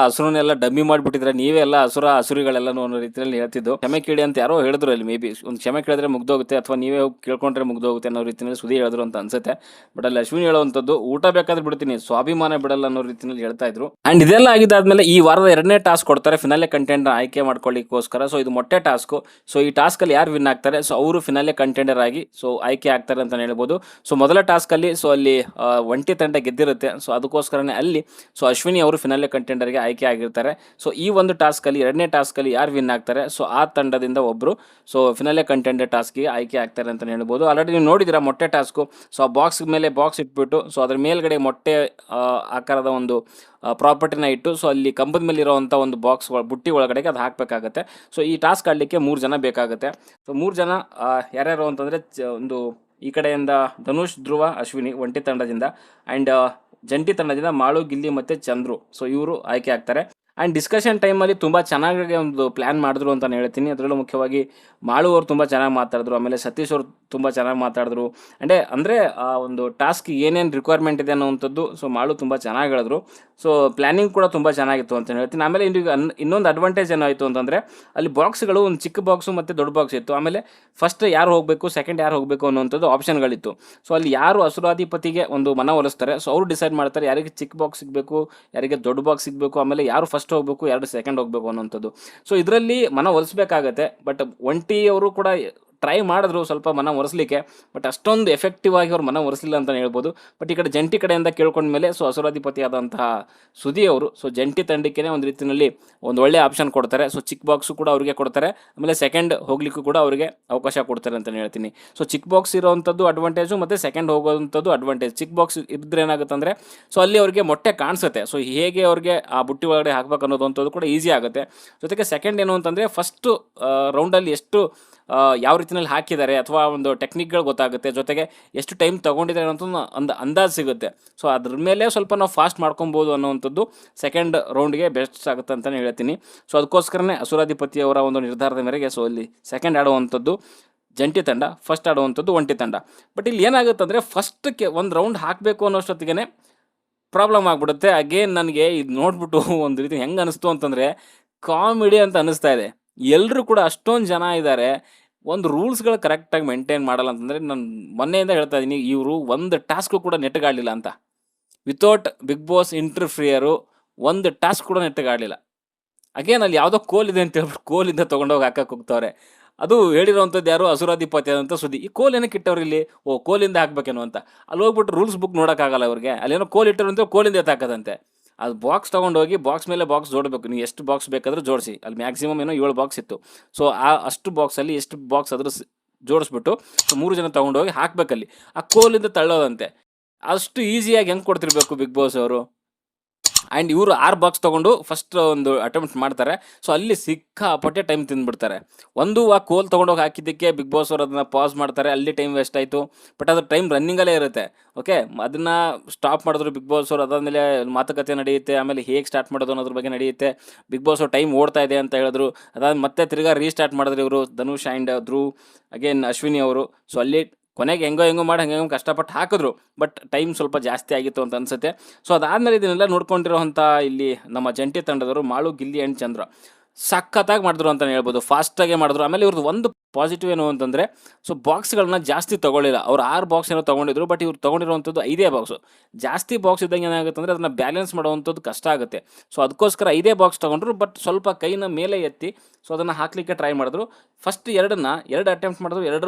ಹಸುರನ್ನೆಲ್ಲ ಡಮ್ಮಿ ಮಾಡಿಬಿಟ್ಟಿದ್ರೆ ನೀವೇ ಎಲ್ಲ ಹಸುರಿಗಳೆಲ್ಲನೂ ಅನ್ನೋ ರೀತಿಯಲ್ಲಿ ಹೇಳ್ತಿದ್ದು. ಕ್ಷಮೆ ಕೇಳಿ ಅಂತ ಯಾರೋ ಹೇಳಿದ್ರು ಅಲ್ಲಿ. ಮೇ ಬಿ ಒಂದು ಕ್ಷಮೆ ಕೇಳಿದ್ರೆ ಮುಗ್ದೋಗುತ್ತೆ, ಅಥವಾ ನೀವೇ ಹೋಗಿ ಕೇಳ್ಕೊಂಡ್ರೆ ಮುಗ್ದೋಗುತ್ತೆ ಅನ್ನೋ ರೀತಿಯಲ್ಲಿ ಸುದ್ದಿ ಹೇಳಿದ್ರು ಅಂತ ಅನ್ಸುತ್ತೆ. ಬಟ್ ಅಲ್ಲಿ ಅಶ್ವಿನಿ ಹೇಳುವಂಥದ್ದು, ಊಟ ಬೇಕಾದ್ರೆ ಬಿಡ್ತೀನಿ, ಸ್ವಾಭಿಮಾನ ಬಿಡಲ್ಲ ಅನ್ನೋ ರೀತಿಯಲ್ಲಿ ಹೇಳ್ತಾ ಇದ್ರು. ಆ್ಯಂಡ್ ಇದೆಲ್ಲ ಆಗಿದ್ದಾದ್ಮೇಲೆ ಈ ವಾರದ 2ನೇ ಟಾಸ್ಕ್ ಕೊಡ್ತಾರೆ, ಫಿನಾಲೆ ಕಂಟೆಂಡರ್ ಆಯ್ಕೆ ಮಾಡ್ಕೊಳ್ಳಿಕ್ಕೋಸ್ಕರ. ಸೊ ಇದು ಮೊಟ್ಟೆ ಟಾಸ್ಕು. ಸೊ ಈ ಟಾಸ್ಕಲ್ಲಿ ಯಾರು ವಿನ್ ಆಗ್ತಾರೆ ಸೊ ಅವರು ಫಿನಾಲೆ ಕಂಟೆಂಡರ್ ಆಗಿ ಸೊ ಆಯ್ಕೆ ಆಗ್ತಾರೆ ಅಂತ ಹೇಳ್ಬೋದು. ಸೊ ಮೊದಲ ಟಾಸ್ಕಲ್ಲಿ ಸೊ ಅಲ್ಲಿ ಒಂಟಿ ತಂಡ ಗೆದ್ದಿರುತ್ತೆ. ಸೊ ಅದಕ್ಕೋಸ್ಕರನೇ ಅಲ್ಲಿ ಸೊ ಅಶ್ವಿನಿ ಅವರು ಫಿನಾಲೆ ಕಂಟೆಂಡರ್ಗೆ ಆಯ್ಕೆ ಆಗಿರ್ತಾರೆ. ಸೊ ಈ ಒಂದು ಟಾಸ್ಕಲ್ಲಿ 2ನೇ ಟಾಸ್ಕಲ್ಲಿ ಯಾರು ವಿನ್ ಆಗ್ತಾರೆ ಸೊ ಆ ತಂಡದಿಂದ ಒಬ್ಬರು ಸೊ ಫಿನಾಲೆ ಕಂಟೆಂಡರ್ ಟಾಸ್ಕ್ಗೆ ಆಯ್ಕೆ ಆಗ್ತಾರೆ ಅಂತ ಹೇಳ್ಬೋದು. ಆಲ್ರೆಡಿ ನೀವು ನೋಡಿದ್ದೀರಾ ಮೊಟ್ಟೆ ಟಾಸ್ಕು. ಸೊ ಆ ಬಾಕ್ಸ್ ಮೇಲೆ ಬಾಕ್ಸ್ ಇಟ್ಬಿಟ್ಟು ಸೊ ಅದ್ರ ಮೇಲ್ಗಡೆ ಮೊಟ್ಟೆ ಆಕಾರದ ಒಂದು ಪ್ರಾಪರ್ಟಿನ ಇಟ್ಟು ಸೊ ಅಲ್ಲಿ ಕಂಬದ ಮೇಲೆ ಇರೋವಂಥ ಒಂದು ಬುಟ್ಟಿ ಒಳಗಡೆಗೆ ಅದು ಹಾಕಬೇಕಾಗತ್ತೆ. ಸೊ ಈ ಟಾಸ್ಕ್ ಆಡಲಿಕ್ಕೆ 3 ಜನ ಬೇಕಾಗುತ್ತೆ. ಸೊ 3 ಜನ ಯಾರ್ಯಾರು ಅಂತಂದರೆ ಒಂದು ಈ ಕಡೆಯಿಂದ ಧನುಷ್, ಧ್ರುವ, ಅಶ್ವಿನಿ ಒಂಟಿ ತಂಡದಿಂದ, ಆ್ಯಂಡ್ ಜಂಟಿ ತಂಡದಿಂದ ಮಾಳು, ಗಿಲ್ಲಿ ಮತ್ತು ಚಂದ್ರು. ಸೊ ಇವರು ಆಯ್ಕೆ ಆಗ್ತಾರೆ. ಆ್ಯಂಡ್ ಡಿಸ್ಕಷನ್ ಟೈಮಲ್ಲಿ ತುಂಬ ಚೆನ್ನಾಗಿ ಒಂದು ಪ್ಲ್ಯಾನ್ ಮಾಡಿದ್ರು ಅಂತ ಹೇಳ್ತೀನಿ. ಅದರಲ್ಲೂ ಮುಖ್ಯವಾಗಿ ಮಾಳು ಅವರು ತುಂಬ ಚೆನ್ನಾಗಿ ಮಾತಾಡಿದ್ರು. ಆಮೇಲೆ ಸತೀಶ್ ಅವರು ತುಂಬ ಚೆನ್ನಾಗಿ ಮಾತಾಡಿದ್ರು. ಅಂದರೆ ಆ ಒಂದು ಟಾಸ್ಕ್ ಏನೇನು ರಿಕ್ವೈರ್ಮೆಂಟ್ ಇದೆ ಅನ್ನೋವಂಥದ್ದು ಸೊ ಮಾಳು ತುಂಬ ಚೆನ್ನಾಗಿ ಹೇಳಿದ್ರು. ಸೊ ಪ್ಲ್ಯಾನಿಂಗ್ ಕೂಡ ತುಂಬ ಚೆನ್ನಾಗಿತ್ತು ಅಂತ ಹೇಳ್ತೀನಿ. ಆಮೇಲೆ ಇನ್ನೊಂದು ಅಡ್ವಾಂಟೇಜ್ ಏನಾಯಿತು ಅಂತಂದರೆ ಅಲ್ಲಿ ಬಾಕ್ಸ್ಗಳು ಒಂದು ಚಿಕ್ಕ ಬಾಕ್ಸು ಮತ್ತು ದೊಡ್ಡ ಬಾಕ್ಸ್ ಇತ್ತು. ಆಮೇಲೆ ಫಸ್ಟ್ ಯಾರು ಹೋಗಬೇಕು, ಸೆಕೆಂಡ್ ಯಾರು ಹೋಗಬೇಕು ಅನ್ನೋವಂಥದ್ದು ಆಪ್ಷನ್ಗಳಿತ್ತು. ಸೊ ಅಲ್ಲಿ ಯಾರು ಅಸುರಾಧಿಪತಿಗೆ ಒಂದು ಮನವೊಲಿಸ್ತಾರೆ ಸೊ ಅವರು ಡಿಸೈಡ್ ಮಾಡ್ತಾರೆ ಯಾರಿಗೆ ಚಿಕ್ಕ ಬಾಕ್ಸ್ ಸಿಗಬೇಕು, ಯಾರಿಗೆ ದೊಡ್ಡ ಬಾಕ್ಸ್ ಸಿಗಬೇಕು, ಆಮೇಲೆ ಯಾರು ಫಸ್ಟ್ ಹೋಗಬೇಕು, ಯಾರು ಸೆಕೆಂಡ್ ಹೋಗಬೇಕು ಅನ್ನೋಂಥದ್ದು. ಸೊ ಇದರಲ್ಲಿ ಮನವೊಲಿಸ್ಬೇಕಾಗತ್ತೆ. ಬಟ್ ಒಂಟಿಯವರು ಕೂಡ ಟ್ರೈ ಮಾಡಿದ್ರು ಸ್ವಲ್ಪ ಮನ ಒರೆಸಲಿಕ್ಕೆ, ಬಟ್ ಅಷ್ಟೊಂದು ಎಫೆಕ್ಟಿವ್ ಆಗಿ ಅವ್ರು ಮನ ಒರೆಸಲಿಲ್ಲ ಅಂತಲೇ ಹೇಳ್ಬೋದು. ಬಟ್ ಈ ಕಡೆ ಜಂಟಿ ಕಡೆಯಿಂದ ಕೇಳ್ಕೊಂಡ್ಮೇಲೆ ಸೊ ಅಸುರಾಧಿಪತಿ ಆದಂತಹ ಸುದಿ ಅವರು ಸೊ ಜಂಟಿ ತಂಡಕ್ಕೆ ಒಂದು ರೀತಿಯಲ್ಲಿ ಒಂದು ಒಳ್ಳೆ ಆಪ್ಷನ್ ಕೊಡ್ತಾರೆ. ಸೊ ಚಿಕ್ಕ ಬಾಕ್ಸು ಕೂಡ ಅವರಿಗೆ ಕೊಡ್ತಾರೆ, ಆಮೇಲೆ ಸೆಕೆಂಡ್ ಹೋಗ್ಲಿಕ್ಕೂ ಕೂಡ ಅವರಿಗೆ ಅವಕಾಶ ಕೊಡ್ತಾರೆ ಅಂತಲೇ ಹೇಳ್ತೀನಿ. ಸೊ ಚಿಕ್ಕ ಬಾಕ್ಸ್ ಇರೋವಂಥದ್ದು ಅಡ್ವಾಂಟೇಜು ಮತ್ತು ಸೆಕೆಂಡ್ ಹೋಗೋವಂಥದ್ದು ಅಡ್ವಾಂಟೇಜ್. ಚಿಕ್ಕ ಬಾಕ್ಸ್ ಇದ್ರೆ ಏನಾಗುತ್ತೆ ಅಂದರೆ ಸೊ ಅಲ್ಲಿ ಅವರಿಗೆ ಮೊಟ್ಟೆ ಕಾಣಿಸುತ್ತೆ. ಸೊ ಹೇಗೆ ಅವ್ರಿಗೆ ಆ ಬುಟ್ಟಿ ಒಳಗಡೆ ಹಾಕಬೇಕು ಅನ್ನೋದಂಥದ್ದು ಕೂಡ ಈಸಿ ಆಗುತ್ತೆ. ಜೊತೆಗೆ ಸೆಕೆಂಡ್ ಏನು ಅಂತಂದರೆ ಫಸ್ಟು ರೌಂಡಲ್ಲಿ ಎಷ್ಟು ಯಾವ ರೀತಿಯಲ್ಲಿ ಹಾಕಿದ್ದಾರೆ ಅಥವಾ ಒಂದು ಟೆಕ್ನಿಕ್ಗಳು ಗೊತ್ತಾಗುತ್ತೆ. ಜೊತೆಗೆ ಎಷ್ಟು ಟೈಮ್ ತೊಗೊಂಡಿದ್ದಾರೆ ಅಂತ ಒಂದು ಅಂದಾಜು ಸಿಗುತ್ತೆ. ಸೊ ಅದ್ರ ಮೇಲೆ ಸ್ವಲ್ಪ ನಾವು ಫಾಸ್ಟ್ ಮಾಡ್ಕೊಬೋದು ಅನ್ನೋವಂಥದ್ದು ಸೆಕೆಂಡ್ ರೌಂಡ್ಗೆ ಬೆಸ್ಟ್ ಆಗುತ್ತೆ ಅಂತಲೇ ಹೇಳ್ತೀನಿ. ಸೊ ಅದಕ್ಕೋಸ್ಕರನೇ ಅಸುರಾಧಿಪತಿಯವರ ಒಂದು ನಿರ್ಧಾರದ ಮೇರೆಗೆ ಸೊ ಇಲ್ಲಿ ಸೆಕೆಂಡ್ ಆಡುವಂಥದ್ದು ಜಂಟಿ ತಂಡ, ಫಸ್ಟ್ ಆಡುವಂಥದ್ದು ಒಂಟಿ ತಂಡ. ಬಟ್ ಇಲ್ಲಿ ಏನಾಗುತ್ತೆ ಅಂದರೆ ಫಸ್ಟ್ಗೆ ಒಂದು ರೌಂಡ್ ಹಾಕಬೇಕು ಅನ್ನೋಷ್ಟೊತ್ತಿಗೆ ಪ್ರಾಬ್ಲಮ್ ಆಗಿಬಿಡುತ್ತೆ. ಅಗೇನ್ ನನಗೆ ಇದು ನೋಡ್ಬಿಟ್ಟು ಒಂದು ರೀತಿ ಹೆಂಗೆ ಅನಿಸ್ತು ಅಂತಂದರೆ ಕಾಮಿಡಿ ಅಂತ ಅನ್ನಿಸ್ತಾ ಇದೆ. ಎಲ್ಲರೂ ಕೂಡ ಅಷ್ಟೊಂದು ಜನ ಇದ್ದಾರೆ, ಒಂದು ರೂಲ್ಸ್ಗಳು ಕರೆಕ್ಟಾಗಿ ಮೇಂಟೈನ್ ಮಾಡಲ್ಲ ಅಂತಂದರೆ ನಾನು ಮೊನ್ನೆಯಿಂದ ಹೇಳ್ತಾ ಇದ್ದೀನಿ, ಇವರು ಒಂದು ಟಾಸ್ಕು ಕೂಡ ನೆಟ್ಟಗಾಡಲಿಲ್ಲ ಅಂತ. ವಿತೌಟ್ ಬಿಗ್ ಬಾಸ್ ಇಂಟರ್ಫಿಯರು ಒಂದು ಟಾಸ್ಕ್ ಕೂಡ ನೆಟ್ಟಗಾಡಲಿಲ್ಲ. ಅಗೇನ್ ಅಲ್ಲಿ ಯಾವುದೋ ಕೋಲ್ ಇದೆ ಅಂತ ಹೇಳ್ಬಿಟ್ಟು ಕೋಲಿಂದ ತೊಗೊಂಡೋಗಿ ಹಾಕಕ್ಕೆ ಹೋಗ್ತವ್ರೆ. ಅದು ಹೇಳಿರೋವಂಥದ್ದು ಯಾರು ಅಸುರಾಧಿಪತಿ ಆದಂಥ ಸುದ್ದಿ. ಈ ಕೋಲ್ ಏನಕ್ಕೆ ಇಟ್ಟವ್ರು ಇಲ್ಲಿ, ಕೋಲಿಂದ ಹಾಕ್ಬೇಕೇನೋ ಅಂತ. ಅಲ್ಲಿ ಹೋಗ್ಬಿಟ್ಟು ರೂಲ್ಸ್ ಬುಕ್ ನೋಡೋಕ್ಕಾಗಲ್ಲ ಅವ್ರಿಗೆ. ಅಲ್ಲೇನೋ ಕೋಲ್ ಇಟ್ಟರು ಅಂತ ಕೋಲಿಂದ ಎತ್ತಾಕದಂತೆ. ಅದು ಬಾಕ್ಸ್ ತೊಗೊಂಡೋಗಿ ಬಾಕ್ಸ್ ಮೇಲೆ ಬಾಕ್ಸ್ ಜೋಡಬೇಕು. ನೀವು ಎಷ್ಟು ಬಾಕ್ಸ್ ಬೇಕಾದರೂ ಜೋಡಿಸಿ. ಅಲ್ಲಿ ಮ್ಯಾಕ್ಸಿಮಮ್ ಏನೋ 7 ಬಾಕ್ಸ್ ಇತ್ತು. ಸೊ ಅಷ್ಟು ಬಾಕ್ಸಲ್ಲಿ ಎಷ್ಟು ಬಾಕ್ಸ್ ಆದರೂ ಜೋಡಿಸ್ಬಿಟ್ಟು ಸೊ 3 ಜನ ತೊಗೊಂಡೋಗಿ ಹಾಕಬೇಕಲ್ಲಿ. ಆ ಕೋಲಿಂದ ತಳ್ಳೋದಂತೆ. ಅಷ್ಟು ಈಸಿಯಾಗಿ ಹೆಂಗೆ ಕೊಡ್ತಿರ್ಬೇಕು ಬಿಗ್ ಬಾಸ್ ಅವರು. ಆ್ಯಂಡ್ ಇವರು 6 ಬಾಕ್ಸ್ ತೊಗೊಂಡು ಫಸ್ಟ್ ಒಂದು ಅಟೆಂಪ್ಟ್ ಮಾಡ್ತಾರೆ. ಸೊ ಅಲ್ಲಿ ಸಿಕ್ಕಾಪಟ್ಟೆ ಟೈಮ್ ತಿಂದುಬಿಡ್ತಾರೆ. ಆ ಕೋಲ್ ತೊಗೊಂಡೋಗಿ ಹಾಕಿದ್ದಕ್ಕೆ ಬಿಗ್ ಬಾಸ್ ಅವರು ಅದನ್ನು ಪಾಸ್ ಮಾಡ್ತಾರೆ. ಅಲ್ಲಿ ಟೈಮ್ ವೇಸ್ಟ್ ಆಯಿತು. ಬಟ್ ಅದು ಟೈಮ್ ರನ್ನಿಂಗಲ್ಲೇ ಇರುತ್ತೆ. ಓಕೆ, ಅದನ್ನು ಸ್ಟಾಪ್ ಮಾಡಿದ್ರು ಬಿಗ್ ಬಾಸ್ ಅವರು. ಅದಾದಮೇಲೆ ಮಾತುಕತೆ ನಡೆಯುತ್ತೆ. ಆಮೇಲೆ ಹೇಗೆ ಸ್ಟಾರ್ಟ್ ಮಾಡೋದು ಅನ್ನೋದ್ರ ಬಗ್ಗೆ ನಡೆಯುತ್ತೆ. ಬಿಗ್ ಬಾಸ್ ಅವ್ರು ಟೈಮ್ ಓಡ್ತಾ ಇದೆ ಅಂತ ಹೇಳಿದ್ರು. ಅದಾದ ಮತ್ತೆ ತಿರ್ಗಾ ರೀಸ್ಟಾರ್ಟ್ ಮಾಡಿದ್ರು ಇವರು, ಧನುಷ್ ಆ್ಯಂಡ್ ಧ್ರುವ್ ಅಗೇನ್ ಅಶ್ವಿನಿ ಅವರು. ಸೊ ಅಲ್ಲಿ ಕೊನೆಗೆ ಹೆಂಗೋ ಮಾಡಿ ಹಂಗೆ ಕಷ್ಟಪಟ್ಟು ಹಾಕಿದ್ರು. ಬಟ್ ಟೈಮ್ ಸ್ವಲ್ಪ ಜಾಸ್ತಿ ಆಗಿತ್ತು ಅಂತ ಅನಿಸುತ್ತೆ. ಸೊ ಅದಾದಮೇಲೆ ಇದನ್ನೆಲ್ಲ ನೋಡ್ಕೊಂಡಿರೋಂಥ ಇಲ್ಲಿ ನಮ್ಮ ಜಂಟಿ ತಂಡದವರು ಮಾಳು, ಗಿಲ್ಲಿ ಆ್ಯಂಡ್ ಚಂದ್ರ ಸಖತ್ತಾಗಿ ಮಾಡಿದ್ರು ಅಂತಲೇ ಹೇಳ್ಬೋದು. ಫಾಸ್ಟಾಗೆ ಮಾಡಿದ್ರು. ಆಮೇಲೆ ಇವ್ರದ್ದು ಒಂದು ಪಾಸಿಟಿವ್ ಏನು ಅಂತಂದರೆ, ಸೊ ಬಾಕ್ಸ್ಗಳನ್ನ ಜಾಸ್ತಿ ತೊಗೊಳ್ಳಿಲ್ಲ. ಅವ್ರು 6 ಬಾಕ್ಸ್ ಏನೋ ತೊಗೊಂಡಿದ್ರು. ಬಟ್ ಇವ್ರು ತೊಗೊಂಡಿರುವಂಥದ್ದು 5 ಬಾಕ್ಸು. ಜಾಸ್ತಿ ಬಾಕ್ಸ್ ಇದ್ದಂಗೆ ಏನಾಗುತ್ತೆ ಅಂದರೆ ಅದನ್ನು ಬ್ಯಾಲೆನ್ಸ್ ಮಾಡುವಂಥದ್ದು ಕಷ್ಟ ಆಗುತ್ತೆ. ಸೊ ಅದಕ್ಕೋಸ್ಕರ 5 ಬಾಕ್ಸ್ ತೊಗೊಂಡ್ರು. ಬಟ್ ಸ್ವಲ್ಪ ಕೈನ ಮೇಲೆ ಎತ್ತಿ ಸೊ ಅದನ್ನು ಹಾಕಲಿಕ್ಕೆ ಟ್ರೈ ಮಾಡಿದ್ರು. ಫಸ್ಟ್ 2 ಅಟೆಂಪ್ಟ್ ಮಾಡಿದ್ರು.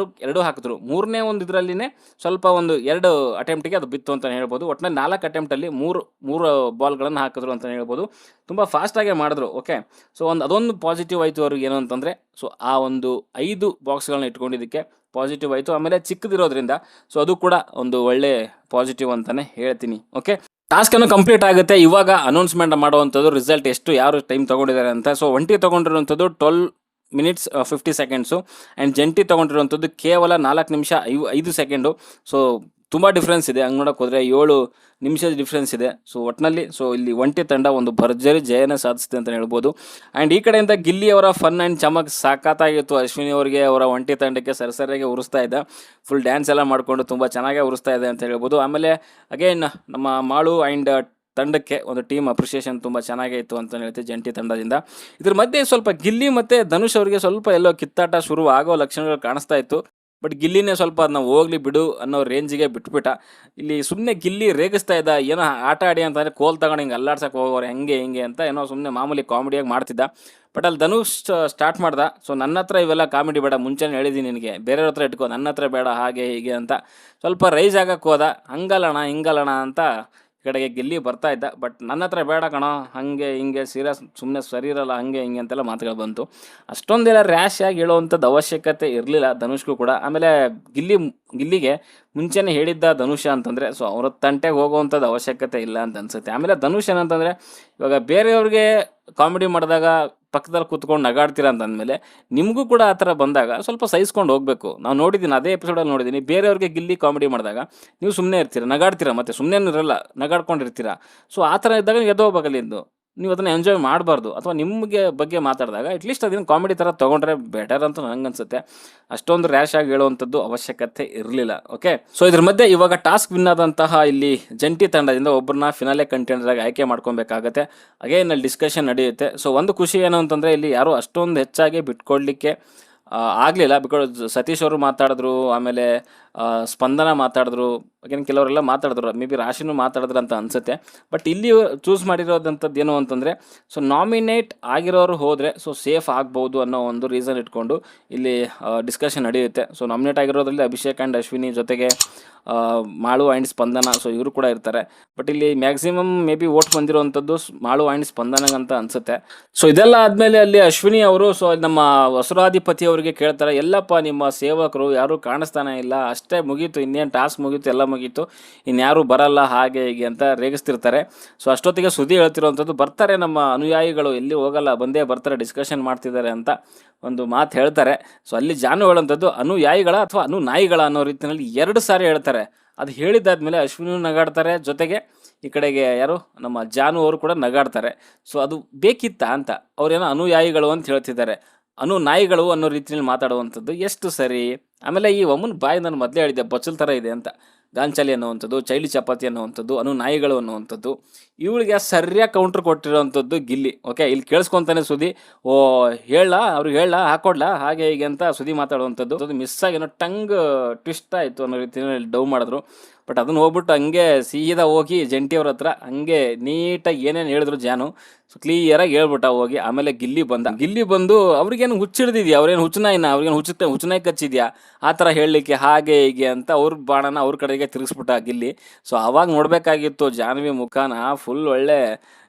ಎರಡು ಹಾಕಿದ್ರು. 3ನೇ ಒಂದು ಇದರಲ್ಲಿನೇ ಸ್ವಲ್ಪ ಒಂದು 2 ಅಟೆಂಪ್ಟಿಗೆ ಅದು ಬಿತ್ತು ಅಂತಲೇ ಹೇಳ್ಬೋದು. ಒಟ್ಟಿನಲ್ಲಿ 4 ಅಟೆಂಪ್ಟಲ್ಲಿ 3 ಬಾಲ್ಗಳನ್ನು ಹಾಕಿದ್ರು ಅಂತಲೇ ಹೇಳ್ಬೋದು. ತುಂಬ ಫಾಸ್ಟಾಗೆ ಮಾಡಿದ್ರು. ಓಕೆ, ಸೊ ಅದೊಂದು ಪಾಸಿಟಿವ್ ಆಯಿತು ಅವ್ರಿಗೆ. ಏನು ಅಂತಂದರೆ, ಸೊ ಆ ಒಂದು 5 ಬಾಕ್ಸ್ಗಳನ್ನ ಇಟ್ಕೊಂಡಿದ್ದಕ್ಕೆ ಪಾಸಿಟಿವ್ ಆಯಿತು. ಆಮೇಲೆ ಚಿಕ್ಕದಿರೋದ್ರಿಂದ ಸೊ ಅದು ಕೂಡ ಒಂದು ಒಳ್ಳೆ ಪಾಸಿಟಿವ್ ಅಂತಲೇ ಹೇಳ್ತೀನಿ. ಓಕೆ, ಟಾಸ್ಕನ್ನು ಕಂಪ್ಲೀಟ್ ಆಗುತ್ತೆ. ಇವಾಗ ಅನೌನ್ಸ್ಮೆಂಟ್ ಮಾಡುವಂಥದ್ದು ರಿಸಲ್ಟ್ ಎಷ್ಟು ಯಾರು ಟೈಮ್ ತೊಗೊಂಡಿದ್ದಾರೆ ಅಂತ. ಸೊ ಒಂಟಿ ತೊಗೊಂಡಿರುವಂಥದ್ದು 12 ಮಿನಿಟ್ಸ್ 50 ಸೆಕೆಂಡ್ಸು. ಆ್ಯಂಡ್ ಜಂಟಿ ತೊಗೊಂಡಿರುವಂಥದ್ದು ಕೇವಲ 4 ನಿಮಿಷ 5 ಸೆಕೆಂಡು. ಸೊ ತುಂಬ ಡಿಫ್ರೆನ್ಸ್ ಇದೆ. ಹಂಗೆ ನೋಡೋಕೆ ಹೋದರೆ 7 ನಿಮಿಷದ ಡಿಫ್ರೆನ್ಸ್ ಇದೆ. ಸೊ ಒಟ್ಟಿನಲ್ಲಿ ಸೊ ಇಲ್ಲಿ ಒಂಟಿ ತಂಡ ಒಂದು ಭರ್ಜರಿ ಜಯನ ಸಾಧಿಸಿದೆ ಅಂತ ಹೇಳ್ಬೋದು. ಆ್ಯಂಡ್ ಈ ಕಡೆಯಿಂದ ಗಿಲ್ಲಿ ಅವರ ಫನ್ ಆ್ಯಂಡ್ ಚಮಕ್ ಸಾಕಾಗಿತ್ತು. ಅಶ್ವಿನಿ ಅವರಿಗೆ ಅವರ ಒಂಟಿ ತಂಡಕ್ಕೆ ಸರಿಯಾಗಿ ಉರಿಸ್ತಾ ಇದ್ದ. ಫುಲ್ ಡ್ಯಾನ್ಸ್ ಎಲ್ಲ ಮಾಡಿಕೊಂಡು ತುಂಬ ಚೆನ್ನಾಗೇ ಉರಿಸ್ತಾ ಇದೆ ಅಂತ ಹೇಳ್ಬೋದು. ಆಮೇಲೆ ಅಗೇನ್ ನಮ್ಮ ಮಾಳು ಆ್ಯಂಡ್ ತಂಡಕ್ಕೆ ಒಂದು ಟೀಮ್ ಅಪ್ರಿಷಿಯೇಷನ್ ತುಂಬ ಚೆನ್ನಾಗೇ ಇತ್ತು ಅಂತ ಹೇಳ್ತೀವಿ ಜಂಟಿ ತಂಡದಿಂದ. ಇದ್ರ ಮಧ್ಯೆ ಸ್ವಲ್ಪ ಗಿಲ್ಲಿ ಮತ್ತು ಧನುಷ್ ಅವರಿಗೆ ಸ್ವಲ್ಪ ಎಲ್ಲೋ ಕಿತ್ತಾಟ ಶುರು ಆಗೋ ಲಕ್ಷಣಗಳು ಕಾಣಿಸ್ತಾ ಇತ್ತು. ಬಟ್ ಗಿಲ್ಲಿನೇ ಸ್ವಲ್ಪ ಅದನ್ನ ಹೋಗ್ಲಿ ಬಿಡು ಅನ್ನೋ ರೇಂಜಿಗೆ ಬಿಟ್ಬಿಟ್ಟ. ಇಲ್ಲಿ ಸುಮ್ಮನೆ ಗಿಲ್ಲಿ ರೇಗಿಸ್ತಾ ಇದ್ದ. ಏನೋ ಆಟ ಆಡಿ ಅಂತಂದರೆ ಕೋಲ್ ತಗೊಂಡು ಹಿಂಗೆ ಅಲ್ಲಾಡ್ಸಕ್ಕೆ ಹೋಗೋರು ಹಿಂಗೆ ಅಂತ ಏನೋ ಸುಮ್ಮನೆ ಮಾಮೂಲಿ ಕಾಮಿಡಿಯಾಗಿ ಮಾಡ್ತಿದ್ದ. ಬಟ್ ಅಲ್ಲಿ ಧನುಷ್ ಸ್ಟಾರ್ಟ್ ಮಾಡ್ದ. ಸೊ ನನ್ನ ಹತ್ರ ಇವೆಲ್ಲ ಕಾಮಿಡಿ ಬೇಡ, ಮುಂಚೆನೇ ಹೇಳಿದ್ದೀನಿ ನಿನಗೆ, ಬೇರೆಯವ್ರ ಹತ್ರ ಇಟ್ಕೋ, ನನ್ನ ಹತ್ರ ಬೇಡ, ಹಾಗೆ ಹೀಗೆ ಅಂತ ಸ್ವಲ್ಪ ರೈಸ್ ಆಗಕ್ಕೆ ಹೋದ. ಹಂಗಲ್ಲಣ ಹಿಂಗಲ್ಲಣ ಅಂತ ಕಡೆಗೆ ಗಿಲ್ಲಿ ಬರ್ತಾ ಇದ್ದ. ಬಟ್ ನನ್ನ ಹತ್ರ ಬೇಡ ಕಣೋ, ಹಾಗೆ ಹಿಂಗೆ ಸೀರಿಯಸ್ ಸುಮ್ಮನೆ ಸರಿ ಇರಲ್ಲ, ಹಾಗೆ ಹಿಂಗೆ ಅಂತೆಲ್ಲ ಮಾತುಗಳು ಬಂತು. ಅಷ್ಟೊಂದೆಲ್ಲ ರ್ಯಾಶ್ ಆಗಿ ಹೇಳುವಂಥದ್ದು ಅವಶ್ಯಕತೆ ಇರಲಿಲ್ಲ ಧನುಷ್ಗೂ ಕೂಡ. ಆಮೇಲೆ ಗಿಲ್ಲಿಗೆ ಮುಂಚೆನೇ ಹೇಳಿದ್ದ ಧನುಷ ಅಂತಂದರೆ ಸೊ ಅವ್ರ ತಂಟೆಗೆ ಹೋಗುವಂಥದ್ದು ಅವಶ್ಯಕತೆ ಇಲ್ಲ ಅಂತ ಅನಿಸುತ್ತೆ. ಆಮೇಲೆ ಧನುಷ್ ಏನಂತಂದರೆ, ಇವಾಗ ಬೇರೆಯವ್ರಿಗೆ ಕಾಮಿಡಿ ಮಾಡಿದಾಗ ಪಕ್ಕದಲ್ಲಿ ಕೂತ್ಕೊಂಡು ನಗಾಡ್ತೀರ ಅಂತಂದಮೇಲೆ ನಿಮಗೂ ಕೂಡ ಆ ಥರ ಬಂದಾಗ ಸ್ವಲ್ಪ ಸಹಿಸ್ಕೊಂಡು ಹೋಗಬೇಕು. ನಾವು ನೋಡಿದ್ದೀನಿ, ಅದೇ ಎಪಿಸೋಡಲ್ಲಿ ನೋಡಿದ್ದೀನಿ, ಬೇರೆಯವ್ರಿಗೆ ಗಿಲ್ಲಿ ಕಾಮಿಡಿ ಮಾಡಿದಾಗ ನೀವು ಸುಮ್ಮನೆ ಇರ್ತೀರ, ನಗಾಡ್ತೀರ, ಮತ್ತು ಸುಮ್ಮನೆ ಇರಲ್ಲ, ನಗಾಡ್ಕೊಂಡಿರ್ತೀರ. ಸೊ ಆ ಥರ ಇದ್ದಾಗ ಎದ್ದು ಹೋಗ್ಬೇಕಲ್ಲಿಂದು ನೀವು ಅದನ್ನು ಎಂಜಾಯ್ ಮಾಡಬಾರ್ದು. ಅಥವಾ ನಿಮಗೆ ಬಗ್ಗೆ ಮಾತಾಡಿದಾಗ ಅಟ್ಲೀಸ್ಟ್ ಅದನ್ನು ಕಾಮಿಡಿ ಥರ ತೊಗೊಂಡ್ರೆ ಬೆಟರ್ ಅಂತ ನನಗೆ ಅನಿಸುತ್ತೆ. ಅಷ್ಟೊಂದು ರ್ಯಾಶ್ ಆಗಿ ಹೇಳುವಂಥದ್ದು ಅವಶ್ಯಕತೆ ಇರಲಿಲ್ಲ. ಓಕೆ, ಸೊ ಇದ್ರ ಮಧ್ಯೆ ಇವಾಗ ಟಾಸ್ಕ್ ವಿನ್ ಆದಂತಹ ಇಲ್ಲಿ ಜಂಟಿ ತಂಡದಿಂದ ಒಬ್ಬರನ್ನ ಫಿನಾಲೆ ಕಂಟೆಂಡರಾಗಿ ಆಯ್ಕೆ ಮಾಡ್ಕೊಬೇಕಾಗತ್ತೆ. ಅಗೇನ್ ಅಲ್ಲಿ ಡಿಸ್ಕಷನ್ ನಡೆಯುತ್ತೆ. ಸೊ ಒಂದು ಖುಷಿ ಏನು ಅಂತಂದರೆ, ಇಲ್ಲಿ ಯಾರು ಅಷ್ಟೊಂದು ಹೆಚ್ಚಾಗಿ ಬಿಟ್ಕೊಡ್ಲಿಕ್ಕೆ ಆಗಲಿಲ್ಲ. ಬಿಕಾಸ್ ಸತೀಶ್ ಅವರು ಮಾತಾಡಿದ್ರು, ಆಮೇಲೆ ಸ್ಪಂದನ ಮಾತಾಡಿದ್ರು, ಅಗೇನ್ ಕೆಲವರೆಲ್ಲ ಮಾತಾಡಿದ್ರು, ಮೇ ಬಿ ರಾಶಿನೂ ಮಾತಾಡಿದ್ರು ಅಂತ ಅನಿಸುತ್ತೆ. ಬಟ್ ಇಲ್ಲಿ ಚೂಸ್ ಮಾಡಿರೋದಂಥದ್ದು ಏನು ಅಂತಂದರೆ, ಸೊ ನಾಮಿನೇಟ್ ಆಗಿರೋರು ಹೋದರೆ ಸೊ ಸೇಫ್ ಆಗ್ಬೋದು ಅನ್ನೋ ಒಂದು ರೀಸನ್ ಇಟ್ಕೊಂಡು ಇಲ್ಲಿ ಡಿಸ್ಕಷನ್ ನಡೆಯುತ್ತೆ. ಸೊ ನಾಮಿನೇಟ್ ಆಗಿರೋದ್ರಲ್ಲಿ ಅಭಿಷೇಕ್ ಆ್ಯಂಡ್ ಅಶ್ವಿನಿ ಜೊತೆಗೆ ಮಾಳು ಆ್ಯಂಡ್ ಸ್ಪಂದನ, ಸೊ ಇವರು ಕೂಡ ಇರ್ತಾರೆ. ಬಟ್ ಇಲ್ಲಿ ಮ್ಯಾಕ್ಸಿಮಮ್ ಮೇ ಬಿ ವೋಟ್ ಬಂದಿರುವಂಥದ್ದು ಮಾಳು ಆ್ಯಂಡ್ ಸ್ಪಂದನಗಂತ ಅನಿಸುತ್ತೆ. ಸೊ ಇದೆಲ್ಲ ಆದಮೇಲೆ ಅಲ್ಲಿ ಅಶ್ವಿನಿ ಅವರು ಸೊ ನಮ್ಮ ವಸುರಾಧಿಪತಿ ಅವರಿಗೆ ಕೇಳ್ತಾರೆ, ಎಲ್ಲಪ್ಪ ನಿಮ್ಮ ಸೇವಕರು ಯಾರೂ ಕಾಣಿಸ್ತಾನೆ ಇಲ್ಲ, ಅಷ್ಟೇ ಮುಗೀತು, ಇನ್ನೇನು ಟಾಸ್ಕ್ ಮುಗೀತು, ಎಲ್ಲ ಮುಗೀತು, ಇನ್ಯಾರೂ ಬರಲ್ಲ, ಹಾಗೆ ಹೀಗೆ ಅಂತ ರೇಗಿಸ್ತಿರ್ತಾರೆ. ಸೊ ಅಷ್ಟೊತ್ತಿಗೆ ಸುದ್ದಿ ಹೇಳ್ತಿರೋವಂಥದ್ದು, ಬರ್ತಾರೆ ನಮ್ಮ ಅನುಯಾಯಿಗಳು, ಎಲ್ಲಿ ಹೋಗಲ್ಲ, ಬಂದೇ ಬರ್ತಾರೆ, ಡಿಸ್ಕಷನ್ ಮಾಡ್ತಿದ್ದಾರೆ ಅಂತ ಒಂದು ಮಾತು ಹೇಳ್ತಾರೆ. ಸೊ ಅಲ್ಲಿ ಜಾನು ಹೇಳೋಂಥದ್ದು ಅನುಯಾಯಿಗಳ ಅಥವಾ ಅನುನಾಯಿಗಳ ಅನ್ನೋ ರೀತಿಯಲ್ಲಿ 2 ಸಾರಿ ಹೇಳ್ತಾರೆ. ಅದು ಹೇಳಿದ್ದಾದ್ಮೇಲೆ ಅಶ್ವಿನಿ ನಗಾಡ್ತಾರೆ, ಜೊತೆಗೆ ಈ ಕಡೆಗೆ ಯಾರು ನಮ್ಮ ಜಾನು ಅವರು ಕೂಡ ನಗಾಡ್ತಾರೆ. ಸೊ ಅದು ಬೇಕಿತ್ತಾ ಅಂತ ಅವ್ರೇನೋ ಅನುಯಾಯಿಗಳು ಅಂತ ಹೇಳ್ತಿದ್ದಾರೆ. ಅನುನಾಯಿಗಳು ಅನ್ನೋ ರೀತಿಯಲ್ಲಿ ಮಾತಾಡುವಂಥದ್ದು ಎಷ್ಟು ಸರಿ? ಆಮೇಲೆ ಈ ಒಮ್ಮನ ಬಾಯಿ ನಾನು ಮೊದಲೇ ಹೇಳಿದ್ದೆ ಬಚ್ಚಲ್ ಥರ ಇದೆ ಅಂತ. ಗಾಂಚಲಿ ಅನ್ನುವಂಥದ್ದು, ಚೈಲಿ ಚಪಾತಿ ಅನ್ನುವಂಥದ್ದು, ಅನುನಾಯಿಗಳು ಅನ್ನುವಂಥದ್ದು, ಇವಳಿಗೆ ಸರಿಯಾಗಿ ಕೌಂಟ್ರ್ ಕೊಟ್ಟಿರೋವಂಥದ್ದು ಗಿಲ್ಲಿ. ಓಕೆ, ಇಲ್ಲಿ ಕೇಳಿಸ್ಕೊತಾನೆ ಸುದಿ, ಓ ಅವ್ರಿಗೆ ಹೇಳ ಹಾಕೊಡ್ಲಾ, ಹಾಗೆ ಹೀಗೆ ಅಂತ ಸುದಿ ಮಾತಾಡುವಂಥದ್ದು. ಅದು ಮಿಸ್ ಆಗೇನೋ ಟಂಗ್ ಟ್ವಿಸ್ಟ್ ಆಯಿತು ಅನ್ನೋ ರೀತಿಯಲ್ಲಿ ಡವ್ ಮಾಡಿದ್ರು. ಬಟ್ ಅದನ್ನು ಹೋಗ್ಬಿಟ್ಟು ಹಂಗೆ ಸೀದಾ ಹೋಗಿ ಜಂಟಿಯವ್ರ ಹತ್ರ ಹಂಗೆ ನೀಟಾಗಿ ಏನೇನು ಹೇಳಿದ್ರು ಜಾನು, ಸೊ ಕ್ಲಿಯರಾಗಿ ಹೇಳ್ಬಿಟ್ಟ ಹೋಗಿ. ಆಮೇಲೆ ಗಿಲ್ಲಿ ಬಂದು ಅವ್ರಿಗೇನು ಹುಚ್ಚಿಡ್ದಿದ್ಯಾ, ಅವ್ರೇನು ಹುಚ್ಚನಾಯಿನ, ಅವ್ರಿಗೇನು ಹುಚ್ಚನಾಯಿ ಕಚ್ಚಿದ್ಯಾ ಆ ಥರ ಹೇಳಲಿಕ್ಕೆ, ಹಾಗೆ ಹೀಗೆ ಅಂತ ಅವ್ರ ಬಾಣನ ಅವ್ರ ಕಡೆಗೆ ತಿರುಗಿಸ್ಬಿಟ್ಟ ಗಿಲ್ಲಿ. ಸೊ ಅವಾಗ ನೋಡಬೇಕಾಗಿತ್ತು ಜಾನ್ವಿ ಮುಖಾನ, ಫುಲ್ ಒಳ್ಳೆ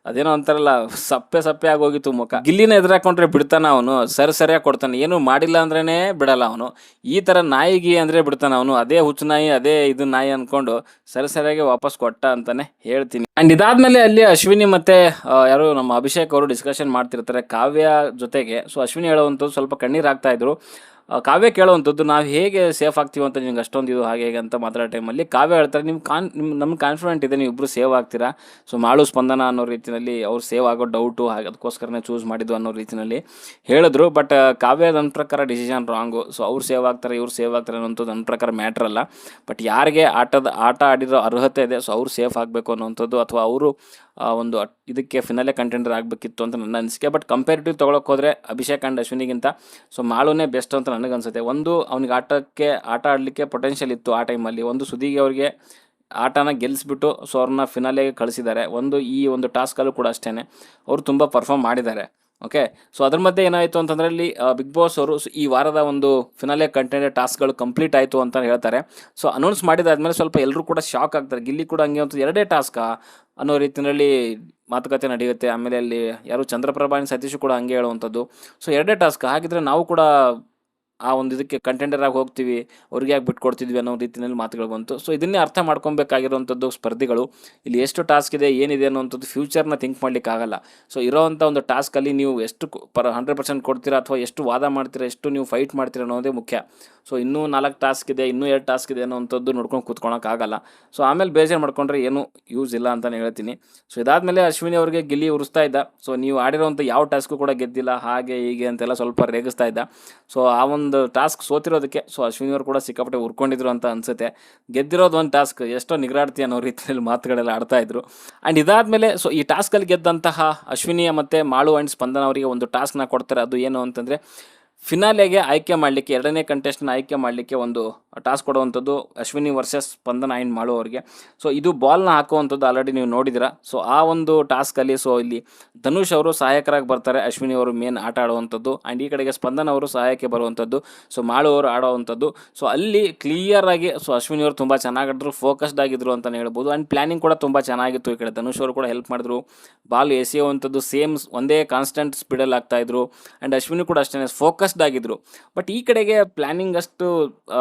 ಅದೇನೋ ಅಂತಾರಲ್ಲ, ಸಪ್ಪೆ ಸಪ್ಪೆ ಆಗೋಗಿತ್ತು ಮುಖ. ಗಿಲ್ಲಿನ ಎದುರಾಕೊಂಡ್ರೆ ಬಿಡ್ತಾನ ಅವನು, ಸರಿಯಾಗಿ ಕೊಡ್ತಾನೆ, ಏನು ಮಾಡಿಲ್ಲ ಅಂದ್ರೇನೆ ಬಿಡಲ್ಲ ಅವನು. ಈ ತರ ನಾಯಿಗಿ ಅಂದ್ರೆ ಬಿಡ್ತಾನ ಅವನು, ಅದೇ ಹುಚ್ಚು ನಾಯಿ, ಅದೇ ಇದು ನಾಯಿ ಅನ್ಕೊಂಡು ಸರಿಯಾಗಿ ವಾಪಸ್ ಕೊಟ್ಟ ಅಂತಾನೆ ಹೇಳ್ತೀನಿ. ಅಂಡ್ ಇದಾದ್ಮೇಲೆ ಅಲ್ಲಿ ಅಶ್ವಿನಿ ಮತ್ತೆ ಯಾರು ನಮ್ಮ ಅಭಿಷೇಕ್ ಅವರು ಡಿಸ್ಕಷನ್ ಮಾಡ್ತಿರ್ತಾರೆ ಕಾವ್ಯ ಜೊತೆಗೆ. ಸೊ ಅಶ್ವಿನಿ ಹೇಳುವಂಥದ್ದು ಸ್ವಲ್ಪ ಕಣ್ಣೀರ್ ಆಗ್ತಾ ಇದ್ರು. ಕಾವ್ಯ ಕೇಳುವಂಥದ್ದು, ನಾವು ಹೇಗೆ ಸೇಫ್ ಆಗ್ತೀವಿ ಅಂತ ನಿಮ್ಗೆ ಅಷ್ಟೊಂದು ಇದು ಹಾಗೆ ಹೇಗೆ ಅಂತ ಮಾತಾಡೋ ಟೈಮಲ್ಲಿ ಕಾವ್ಯ ಹೇಳ್ತಾರೆ, ನಮ್ಗೆ ಕಾನ್ಫಿಡೆಂಟ್ ಇದೆ ನೀವು ಇಬ್ಬರು ಸೇವ್ ಆಗ್ತೀರಾ. ಸೊ ಮಾಳು ಸ್ಪಂದನ ಅನ್ನೋ ರೀತಿಯಲ್ಲಿ ಅವ್ರು ಸೇವ್ ಆಗೋ ಡೌಟು, ಹಾಗೆ ಅದಕ್ಕೋಸ್ಕರನೇ ಚೂಸ್ ಮಾಡಿದ್ದು ಅನ್ನೋ ರೀತಿಯಲ್ಲಿ ಹೇಳಿದ್ರು. ಬಟ್ ಕಾವ್ಯ ನನ್ನ ಪ್ರಕಾರ ಡಿಸಿಷನ್ ರಾಂಗು. ಸೊ ಅವ್ರು ಸೇವ್ ಆಗ್ತಾರೆ, ಇವ್ರು ಸೇವ್ ಆಗ್ತಾರೆ ಅನ್ನೋಂಥದ್ದು ನನ್ನ ಪ್ರಕಾರ ಮ್ಯಾಟ್ರ್ ಅಲ್ಲ. ಬಟ್ ಯಾರಿಗೆ ಆಟ ಆಡಿರೋ ಅರ್ಹತೆ ಇದೆ, ಸೊ ಅವ್ರು ಸೇಫ್ ಆಗಬೇಕು ಅನ್ನೋಂಥದ್ದು, ಅಥವಾ ಅವರು ಒಂದು ಇದಕ್ಕೆ ಫಿನಾಲೆ ಕಂಟೆಂಡರ್ ಆಗಬೇಕಿತ್ತು ಅಂತ ನನ್ನ ಅನಿಸಿಕೆ. ಬಟ್ ಕಂಪೇರಿಟಿವ್ ತೊಗೊಳಕ್ಕೆ ಹೋದರೆ ಅಭಿಷೇಕ್ ಆ್ಯಂಡ್ ಅಶ್ವಿನಿಗಿಂತ ಸೊ ಮಾಳುನೇ ಬೆಸ್ಟ್ ಅಂತ ನನಗನ್ಸುತ್ತೆ. ಒಂದು ಅವ್ನಿಗೆ ಆಟ ಆಡಲಿಕ್ಕೆ ಪೊಟೆನ್ಷಿಯಲ್ ಇತ್ತು ಆ ಟೈಮಲ್ಲಿ. ಒಂದು ಸುದಿಗೆ ಅವ್ರಿಗೆ ಆಟನ ಗೆಲ್ಲಿಸ್ಬಿಟ್ಟು ಸೊ ಅವ್ರನ್ನ ಫಿನಾಲೆಗೆ ಕಳಿಸಿದ್ದಾರೆ. ಈ ಒಂದು ಟಾಸ್ಕಲ್ಲೂ ಕೂಡ ಅಷ್ಟೇ ಅವರು ತುಂಬ ಪರ್ಫಾರ್ಮ್ ಮಾಡಿದ್ದಾರೆ. ಓಕೆ, ಸೊ ಅದ್ರ ಮಧ್ಯೆ ಏನಾಯಿತು ಅಂತಂದರೆ ಅಲ್ಲಿ ಬಿಗ್ ಬಾಸ್ ಅವರು ಈ ವಾರದ ಒಂದು ಫಿನಾಲೆ ಕಂಟೆಂಡರ್ ಟಾಸ್ಕ್ಗಳು ಕಂಪ್ಲೀಟ್ ಆಯಿತು ಅಂತ ಹೇಳ್ತಾರೆ. ಸೊ ಅನೌನ್ಸ್ ಮಾಡಿದಾದ್ಮೇಲೆ ಸ್ವಲ್ಪ ಎಲ್ಲರೂ ಕೂಡ ಶಾಕ್ ಆಗ್ತಾರೆ. ಗಿಲ್ಲಿ ಕೂಡ ಹಂಗೆ ಅಂತ 2 ಟಾಸ್ಕಾ ಅನ್ನೋ ರೀತಿಯಲ್ಲಿ ಮಾತುಕತೆ ನಡೆಯುತ್ತೆ. ಆಮೇಲೆ ಅಲ್ಲಿ ಯಾರು ಚಂದ್ರಪ್ರಭಾ ಸತೀಶ್ ಕೂಡ ಹಂಗೆ ಹೇಳುವಂಥದ್ದು. ಸೊ 2 ಟಾಸ್ಕ್ ಹಾಗಿದ್ರೆ ನಾವು ಕೂಡ ಆ ಒಂದು ಇದಕ್ಕೆ ಕಂಟೆಂಡರ್ ಆಗಿ ಹೋಗ್ತೀವಿ, ಅವ್ರಿಗೆ ಯಾಕೆ ಬಿಟ್ಕೊಡ್ತಿದ್ವಿ ಅನ್ನೋ ರೀತಿಯಲ್ಲಿ ಮಾತುಗಳು ಬಂತು. ಸೊ ಇದನ್ನೇ ಅರ್ಥ ಮಾಡ್ಕೊಬೇಕಾಗಿರುವಂಥದ್ದು ಸ್ಪರ್ಧಿಗಳು. ಇಲ್ಲಿ ಎಷ್ಟು ಟಾಸ್ಕ್ ಇದೆ, ಏನಿದೆ ಅನ್ನೋಂಥದ್ದು ಫ್ಯೂಚರ್ನ ಥಿಂಕ್ ಮಾಡ್ಲಿಕ್ಕೆ ಆಗಲ್ಲ. ಸೊ ಇರೋವಂಥ ಒಂದು ಟಾಸ್ಕಲ್ಲಿ ನೀವು ಎಷ್ಟು 100% ಕೊಡ್ತೀರಾ, ಅಥವಾ ಎಷ್ಟು ವಾದ ಮಾಡ್ತೀರಾ, ಎಷ್ಟು ನೀವು ಫೈಟ್ ಮಾಡ್ತೀರಾ ಅನ್ನೋದೇ ಮುಖ್ಯ. ಸೊ ಇನ್ನೂ 4 ಟಾಸ್ಕ್ ಇದೆ, ಇನ್ನೂ 2 ಟಾಸ್ಕ್ ಇದೆ ಅನ್ನೋವಂಥದ್ದು ನೋಡ್ಕೊಂಡು ಕೂತ್ಕೊಳಕ್ಕಾಗಲ್ಲ. ಸೊ ಆಮೇಲೆ ಬೇಜಾರು ಮಾಡ್ಕೊಂಡ್ರೆ ಏನು ಯೂಸ್ ಇಲ್ಲ ಅಂತಲೇ ಹೇಳ್ತೀನಿ. ಸೊ ಇದಾದಮೇಲೆ ಅಶ್ವಿನಿ ಅವ್ರಿಗೆ ಗಿಲ್ಲಿ ಉರಿಸ್ತಾ ಇದ್ದ. ಸೊ ನೀವು ಆಡಿರೋವಂಥ ಯಾವ ಟಾಸ್ಕು ಕೂಡ ಗೆದ್ದಿಲ್ಲ, ಹಾಗೆ ಹೀಗೆ ಅಂತೆಲ್ಲ ಸ್ವಲ್ಪ ರೇಗಿಸ್ತಾ ಇದ್ದ. ಸೊ ಆ ಒಂದು ಟಾಸ್ಕ್ ಸೋತಿರೋದಕ್ಕೆ ಸೊ ಅಶ್ವಿನಿ ಅವರು ಕೂಡ ಸಿಕ್ಕಾಪಟ್ಟೆ ಉರ್ಕೊಂಡಿದ್ರು ಅಂತ ಅನ್ಸುತ್ತೆ. ಗೆದ್ದಿರೋದು ಒಂದು ಟಾಸ್ಕ್, ಎಷ್ಟೋ ನಿಗ್ರಾಡ್ತಿ ಅನ್ನೋ ರೀತಿಯಲ್ಲಿ ಮಾತುಗಳೆಲ್ಲ ಆಡ್ತಾ ಇದ್ರು. ಆ್ಯಂಡ್ ಇದಾದಮೇಲೆ ಸೊ ಈ ಟಾಸ್ಕಲ್ಲಿ ಗೆದ್ದಂತಹ ಅಶ್ವಿನಿಯ ಮತ್ತು ಮಾಳು ಆ್ಯಂಡ್ ಸ್ಪಂದನ ಅವರಿಗೆ ಒಂದು ಟಾಸ್ಕ್ನ ಕೊಡ್ತಾರೆ. ಅದು ಏನು ಅಂತಂದರೆ ಫಿನಾಲೆಗೆ ಆಯ್ಕೆ ಮಾಡಲಿಕ್ಕೆ, 2ನೇ ಕಂಟೆಸ್ಟ್ನ ಆಯ್ಕೆ ಮಾಡಲಿಕ್ಕೆ ಒಂದು ಟಾಸ್ಕ್ ಕೊಡುವಂಥದ್ದು Ashwini versus Spandana and Malu ಅವ್ರಿಗೆ. ಸೊ ಇದು ಬಾಲ್ನ ಹಾಕುವಂಥದ್ದು ಆಲ್ರೆಡಿ ನೀವು ನೋಡಿದಿರ. ಸೊ ಆ ಒಂದು ಟಾಸ್ಕಲ್ಲಿ ಸೊ ಇಲ್ಲಿ ಧನುಷ್ ಅವರು ಸಹಾಯಕರಾಗಿ ಬರ್ತಾರೆ, ಅಶ್ವಿನಿ ಅವರು ಮೇನ್ ಆಟ ಆಡುವಂಥದ್ದು. ಆ್ಯಂಡ್ ಈ ಕಡೆಗೆ ಸ್ಪಂದನ ಅವರು ಸಹಾಯಕ್ಕೆ ಬರುವಂಥದ್ದು, ಸೊ ಮಾಳು ಅವರು ಆಡುವಂಥದ್ದು. ಸೊ ಅಲ್ಲಿ ಕ್ಲಿಯರಾಗಿ ಸೊ ಅಶ್ವಿನಿ ಅವರು ತುಂಬ ಚೆನ್ನಾಗಿದ್ರು, ಫೋಕಸ್ಡ್ ಆಗಿದ್ರು ಅಂತಲೇ ಹೇಳ್ಬೋದು. ಆ್ಯಂಡ್ ಪ್ಲ್ಯಾನಿಂಗ್ ಕೂಡ ತುಂಬ ಚೆನ್ನಾಗಿತ್ತು. ಈ ಕಡೆ ಧನುಷ್ ಅವರು ಕೂಡ ಹೆಲ್ಪ್ ಮಾಡಿದ್ರು, ಬಾಲ್ ಎಸೆಯುವಂಥದ್ದು ಸೇಮ್ ಒಂದೇ ಕಾನ್ಸ್ಟೆಂಟ್ ಸ್ಪೀಡಲ್ಲಿ ಆಗ್ತಾಯಿದ್ರು. ಆ್ಯಂಡ್ ಅಶ್ವಿನಿ ಕೂಡ ಅಷ್ಟೇ ಫೋಕಸ್ಡ್ ಆಗಿದ್ರು. ಬಟ್ ಈ ಕಡೆಗೆ ಪ್ಲಾನಿಂಗ್ ಅಷ್ಟು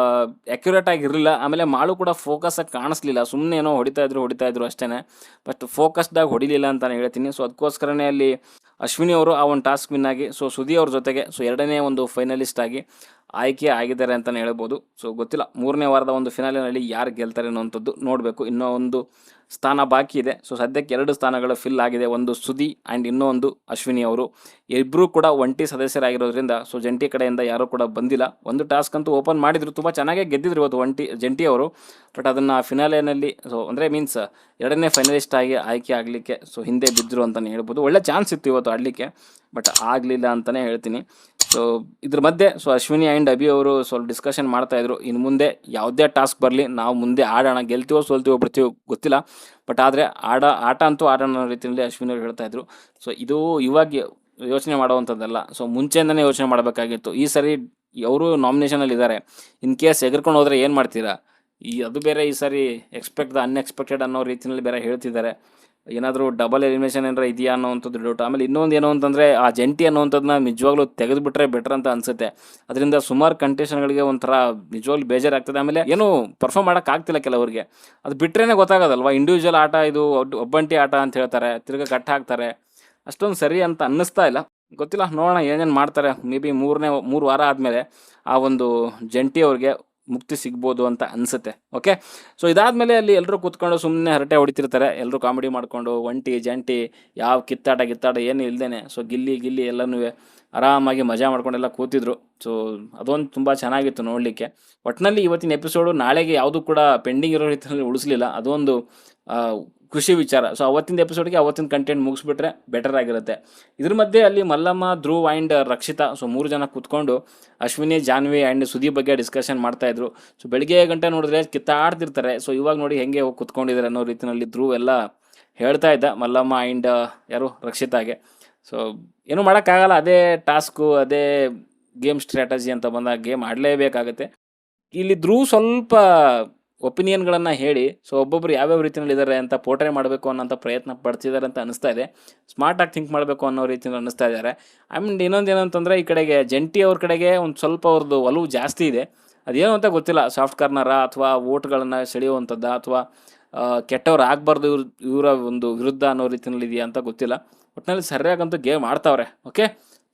ಅಕ್ಯುರೇಟ್ ಆಗಿರಲಿಲ್ಲ. ಆಮೇಲೆ ಮಾಳು ಕೂಡ ಫೋಕಸ್ ಆಗಿ ಕಾಣಿಸ್ಲಿಲ್ಲ, ಸುಮ್ಮನೆ ಏನೋ ಹೊಡಿತಾ ಇದ್ರು ಅಷ್ಟೇ. ಬಟ್ ಫೋಕಸ್ಡ್ ಆಗಿ ಹೊಡಿಲಿಲ್ಲ ಅಂತಾನೆ ಹೇಳ್ತೀನಿ. ಸೊ ಅದಕ್ಕೋಸ್ಕರನೇ ಅಲ್ಲಿ ಅಶ್ವಿನಿ ಅವರು ಆ ಒಂದು ಟಾಸ್ಕ್ ವಿನ್ ಆಗಿ ಸೊ ಸುದಿ ಅವ್ರ ಜೊತೆಗೆ ಸೊ 2ನೇ ಒಂದು ಫೈನಲಿಸ್ಟ್ ಆಗಿ ಆಯ್ಕೆ ಆಗಿದ್ದಾರೆ ಅಂತಲೇ ಹೇಳ್ಬೋದು. ಸೊ ಗೊತ್ತಿಲ್ಲ 3ನೇ ವಾರದ ಒಂದು ಫಿನಾಲಿನಲ್ಲಿ ಯಾರು ಗೆಲ್ತಾರೆ ಅನ್ನೋವಂಥದ್ದು ನೋಡಬೇಕು. ಇನ್ನೂ ಒಂದು ಸ್ಥಾನ ಬಾಕಿ ಇದೆ. ಸೊ ಸದ್ಯಕ್ಕೆ 2 ಸ್ಥಾನಗಳು ಫಿಲ್ ಆಗಿದೆ, ಒಂದು ಸುದಿ ಆ್ಯಂಡ್ ಇನ್ನೊಂದು ಅಶ್ವಿನಿ ಅವರು. ಇಬ್ಬರು ಕೂಡ ಒಂಟಿ ಸದಸ್ಯರಾಗಿರೋದ್ರಿಂದ ಸೊ ಜಂಟಿ ಕಡೆಯಿಂದ ಯಾರೂ ಕೂಡ ಬಂದಿಲ್ಲ. ಒಂದು ಟಾಸ್ಕ್ ಅಂತೂ ಓಪನ್ ಮಾಡಿದ್ರು, ತುಂಬ ಚೆನ್ನಾಗೇ ಗೆದ್ದಿದ್ರು ಇವತ್ತು ಜಂಟಿ ಅವರು. ಬಟ್ ಅದನ್ನು ಫಿನಾಲೆನಲ್ಲಿ ಸೊ ಅಂದರೆ ಮೀನ್ಸ್ 2ನೇ ಫೈನಲಿಸ್ಟ್ ಆಗಿ ಆಯ್ಕೆ ಆಗಲಿಕ್ಕೆ ಸೊ ಹಿಂದೆ ಬಿದ್ದರು ಅಂತಲೇ ಹೇಳ್ಬೋದು. ಒಳ್ಳೆ ಚಾನ್ಸ್ ಇತ್ತು ಇವತ್ತು ಆಡಲಿಕ್ಕೆ, ಬಟ್ ಆಗಲಿಲ್ಲ ಅಂತಲೇ ಹೇಳ್ತೀನಿ. ಸೊ ಇದ್ರ ಮಧ್ಯೆ ಸೊ ಅಶ್ವಿನಿ ಆ್ಯಂಡ್ ಅಭಿ ಅವರು ಸ್ವಲ್ಪ ಡಿಸ್ಕಷನ್ ಮಾಡ್ತಾಯಿದ್ರು, ಇನ್ನು ಮುಂದೆ ಯಾವುದೇ ಟಾಸ್ಕ್ ಬರಲಿ ನಾವು ಮುಂದೆ ಆಡೋಣ, ಗೆಲ್ತೀವೋ ಸೋಲ್ತೀವೋ ಬಿಡ್ತೀವೋ ಗೊತ್ತಿಲ್ಲ, ಬಟ್ ಆದರೆ ಆಟ ಅಂತೂ ಆಡೋಣ ಅನ್ನೋ ರೀತಿಯಲ್ಲಿ ಅಶ್ವಿನಿ ಅವರು ಹೇಳ್ತಾಯಿದ್ರು. ಸೊ ಇದು ಇವಾಗ ಯೋಚನೆ ಮಾಡುವಂಥದ್ದಲ್ಲ, ಸೊ ಮುಂಚೆಯಿಂದನೇ ಯೋಚನೆ ಮಾಡಬೇಕಾಗಿತ್ತು. ಈ ಸರಿ ಅವರು ನಾಮಿನೇಷನಲ್ಲಿ ಇದ್ದಾರೆ, ಇನ್ ಕೇಸ್ ಎಗರ್ಕೊಂಡು ಹೋದರೆ ಏನು ಮಾಡ್ತೀರಾ? ಅದು ಬೇರೆ ಈ ಸಾರಿ ಅನ್ಎಕ್ಸ್ಪೆಕ್ಟೆಡ್ ಅನ್ನೋ ರೀತಿಯಲ್ಲಿ ಬೇರೆ ಹೇಳ್ತಿದ್ದಾರೆ. ಏನಾದರೂ ಡಬಲ್ ಎಲಿಮಿನೇಷನ್ ಏನಾರ ಇದೆಯಾ ಅನ್ನೋವಂಥದ್ದು ಡೌಟ್. ಆಮೇಲೆ ಇನ್ನೊಂದು ಏನು ಅಂತಂದರೆ ಆ ಜಂಟಿ ಅನ್ನೋವಂಥದ್ದನ್ನ ನಿಜವಾಗ್ಲೂ ತೆಗೆದುಬಿಟ್ರೆ ಬೆಟರ್ ಅಂತ ಅನಿಸುತ್ತೆ. ಅದರಿಂದ ಸುಮಾರು ಕಂಟೆಸ್ಟೆಂಟ್ಗಳಿಗೆ ಒಂಥರ ನಿಜವಾಗ್ಲೂ ಬೇಜಾರಾಗ್ತದೆ. ಆಮೇಲೆ ಏನು ಪರ್ಫಾರ್ಮ್ ಮಾಡೋಕ್ಕಾಗ್ತಿಲ್ಲ ಕೆಲವರಿಗೆ, ಅದು ಬಿಟ್ಟರೆ ಗೊತ್ತಾಗೋದಲ್ವ. ಇಂಡಿವಿಜುವಲ್ ಆಟ ಇದು, ಒಬ್ಬಂಟಿ ಆಟ ಅಂತ ಹೇಳ್ತಾರೆ, ತಿರ್ಗಿ ಕಟ್ ಹಾಕ್ತಾರೆ, ಅಷ್ಟೊಂದು ಸರಿ ಅಂತ ಅನ್ನಿಸ್ತಾ ಇಲ್ಲ. ಗೊತ್ತಿಲ್ಲ, ನೋಡೋಣ ಏನೇನು ಮಾಡ್ತಾರೆ. ಮೇ ಬಿ 3 ವಾರ ಆದಮೇಲೆ ಆ ಒಂದು ಜಂಟಿ ಅವ್ರಿಗೆ ಮುಕ್ತಿ ಸಿಗ್ಬೋದು ಅಂತ ಅನಿಸುತ್ತೆ. ಓಕೆ, ಸೊ ಇದಾದಮೇಲೆ ಅಲ್ಲಿ ಎಲ್ಲರೂ ಕೂತ್ಕೊಂಡು ಸುಮ್ಮನೆ ಹರಟೆ ಹೊಡಿತಿರ್ತಾರೆ, ಎಲ್ಲರೂ ಕಾಮಿಡಿ ಮಾಡಿಕೊಂಡು, ಒಂಟಿ ಜಂಟಿ ಯಾವ ಕಿತ್ತಾಟ ಏನು ಇಲ್ಲದೇ ಸೊ ಗಿಲ್ಲಿ ಎಲ್ಲನೂ ಆರಾಮಾಗಿ ಮಜಾ ಮಾಡ್ಕೊಂಡೆಲ್ಲ ಕೂತಿದ್ರು. ಸೊ ಅದೊಂದು ತುಂಬ ಚೆನ್ನಾಗಿತ್ತು ನೋಡಲಿಕ್ಕೆ. ಒಟ್ಟಿನಲ್ಲಿ ಇವತ್ತಿನ ಎಪಿಸೋಡು ನಾಳೆಗೆ ಯಾವುದೂ ಕೂಡ ಪೆಂಡಿಂಗ್ ಇರೋ ರೀತಿಯಲ್ಲಿ ಉಳಿಸ್ಲಿಲ್ಲ, ಅದೊಂದು ಖುಷಿ ವಿಚಾರ. ಸೊ ಅವತ್ತಿನ ಎಪಿಸೋಡ್ಗೆ ಅವತ್ತಿನ ಕಂಟೆಂಟ್ ಮುಗಿಸ್ಬಿಟ್ರೆ ಬೆಟರ್ ಆಗಿರುತ್ತೆ. ಇದ್ರ ಮಧ್ಯೆ ಅಲ್ಲಿ ಮಲ್ಲಮ್ಮ, ಧ್ರುವ್ ಆ್ಯಂಡ್ ರಕ್ಷಿತಾ ಸೊ 3 ಜನ ಕೂತ್ಕೊಂಡು ಅಶ್ವಿನಿ, ಜಾನ್ವಿ ಆ್ಯಂಡ್ ಸುದಿ ಬಗ್ಗೆ ಡಿಸ್ಕಷನ್ ಮಾಡ್ತಾಯಿದ್ರು. ಸೊ ಬೆಳಗ್ಗೆ ಗಂಟೆ ನೋಡಿದ್ರೆ ಕಿತ್ತಾಡ್ತಿರ್ತಾರೆ. ಸೊ ಇವಾಗ ನೋಡಿ ಹೆಂಗೆ ಹೋಗಿ ಕೂತ್ಕೊಂಡಿದ್ದಾರೆ ಅನ್ನೋ ರೀತಿಯಲ್ಲಿ ಧ್ರುವ್ ಎಲ್ಲ ಹೇಳ್ತಾ ಇದ್ದ ಮಲ್ಲಮ್ಮ ಆ್ಯಂಡ್ ಯಾರು ರಕ್ಷಿತಾಗೆ. ಸೊ ಏನೂ ಮಾಡೋಕ್ಕಾಗಲ್ಲ, ಅದೇ ಟಾಸ್ಕು, ಅದೇ ಗೇಮ್ ಸ್ಟ್ರಾಟಜಿ ಅಂತ ಬಂದಾಗ ಗೇಮ್ ಆಡಲೇಬೇಕಾಗತ್ತೆ. ಇಲ್ಲಿ ಧ್ರುವ್ ಸ್ವಲ್ಪ ಒಪಿನಿಯನ್ಗಳನ್ನು ಹೇಳಿ. ಸೊ ಒಬ್ಬೊಬ್ಬರು ಯಾವ್ಯಾವ ರೀತಿಯಲ್ಲಿ ಇದ್ದಾರೆ ಅಂತ ಪೋರ್ಟ್ರೇ ಮಾಡಬೇಕು ಅನ್ನೋಂಥ ಪ್ರಯತ್ನ ಪಡ್ತಿದ್ದಾರೆ ಅಂತ ಅನಿಸ್ತಾ ಇದೆ. ಸ್ಮಾರ್ಟಾಗಿ ಥಿಂಕ್ ಮಾಡಬೇಕು ಅನ್ನೋ ರೀತಿಯಲ್ಲಿ ಅನ್ನಿಸ್ತಾ ಇದ್ದಾರೆ. ಆ್ಯಂಡ್ ಇನ್ನೊಂದು ಏನಂತಂದರೆ, ಈ ಕಡೆಗೆ ಜಂಟಿ ಅವ್ರ ಕಡೆಗೆ ಒಂದು ಸ್ವಲ್ಪ ಅವ್ರದ್ದು ಒಲವು ಜಾಸ್ತಿ ಇದೆ. ಅದೇನು ಅಂತ ಗೊತ್ತಿಲ್ಲ, ಸಾಫ್ಟ್ ಕಾರ್ನರ ಅಥವಾ ವೋಟ್ಗಳನ್ನು ಸೆಳೆಯುವಂಥದ್ದು ಅಥವಾ ಕೆಟ್ಟವ್ರು ಆಗಬಾರ್ದು ಇವರ ಒಂದು ವಿರುದ್ಧ ಅನ್ನೋ ರೀತಿಯಲ್ಲಿ ಇದೆಯಾ ಅಂತ ಗೊತ್ತಿಲ್ಲ. ಒಟ್ಟಿನಲ್ಲಿ ಸರಿಯಾಗಂತೂ ಗೇಮ್ ಆಡ್ತಾವ್ರೆ. ಓಕೆ,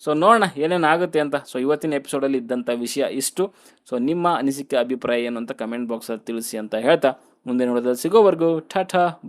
ಸೊ ನೋಡೋಣ ಏನೇನು ಆಗುತ್ತೆ ಅಂತ. ಸೊ ಇವತ್ತಿನ ಎಪಿಸೋಡಲ್ಲಿ ಇದ್ದಂಥ ವಿಷಯ ಇಷ್ಟು. ಸೊ ನಿಮ್ಮ ಅನಿಸಿಕೆ ಅಭಿಪ್ರಾಯ ಏನು ಅಂತ ಕಮೆಂಟ್ ಬಾಕ್ಸಲ್ಲಿ ತಿಳಿಸಿ ಅಂತ ಹೇಳ್ತಾ ಮುಂದೆ ನೋಡೋದ್ರಲ್ಲಿ ಸಿಗೋವರೆಗೂ ಟಾಟಾ ಬೈ.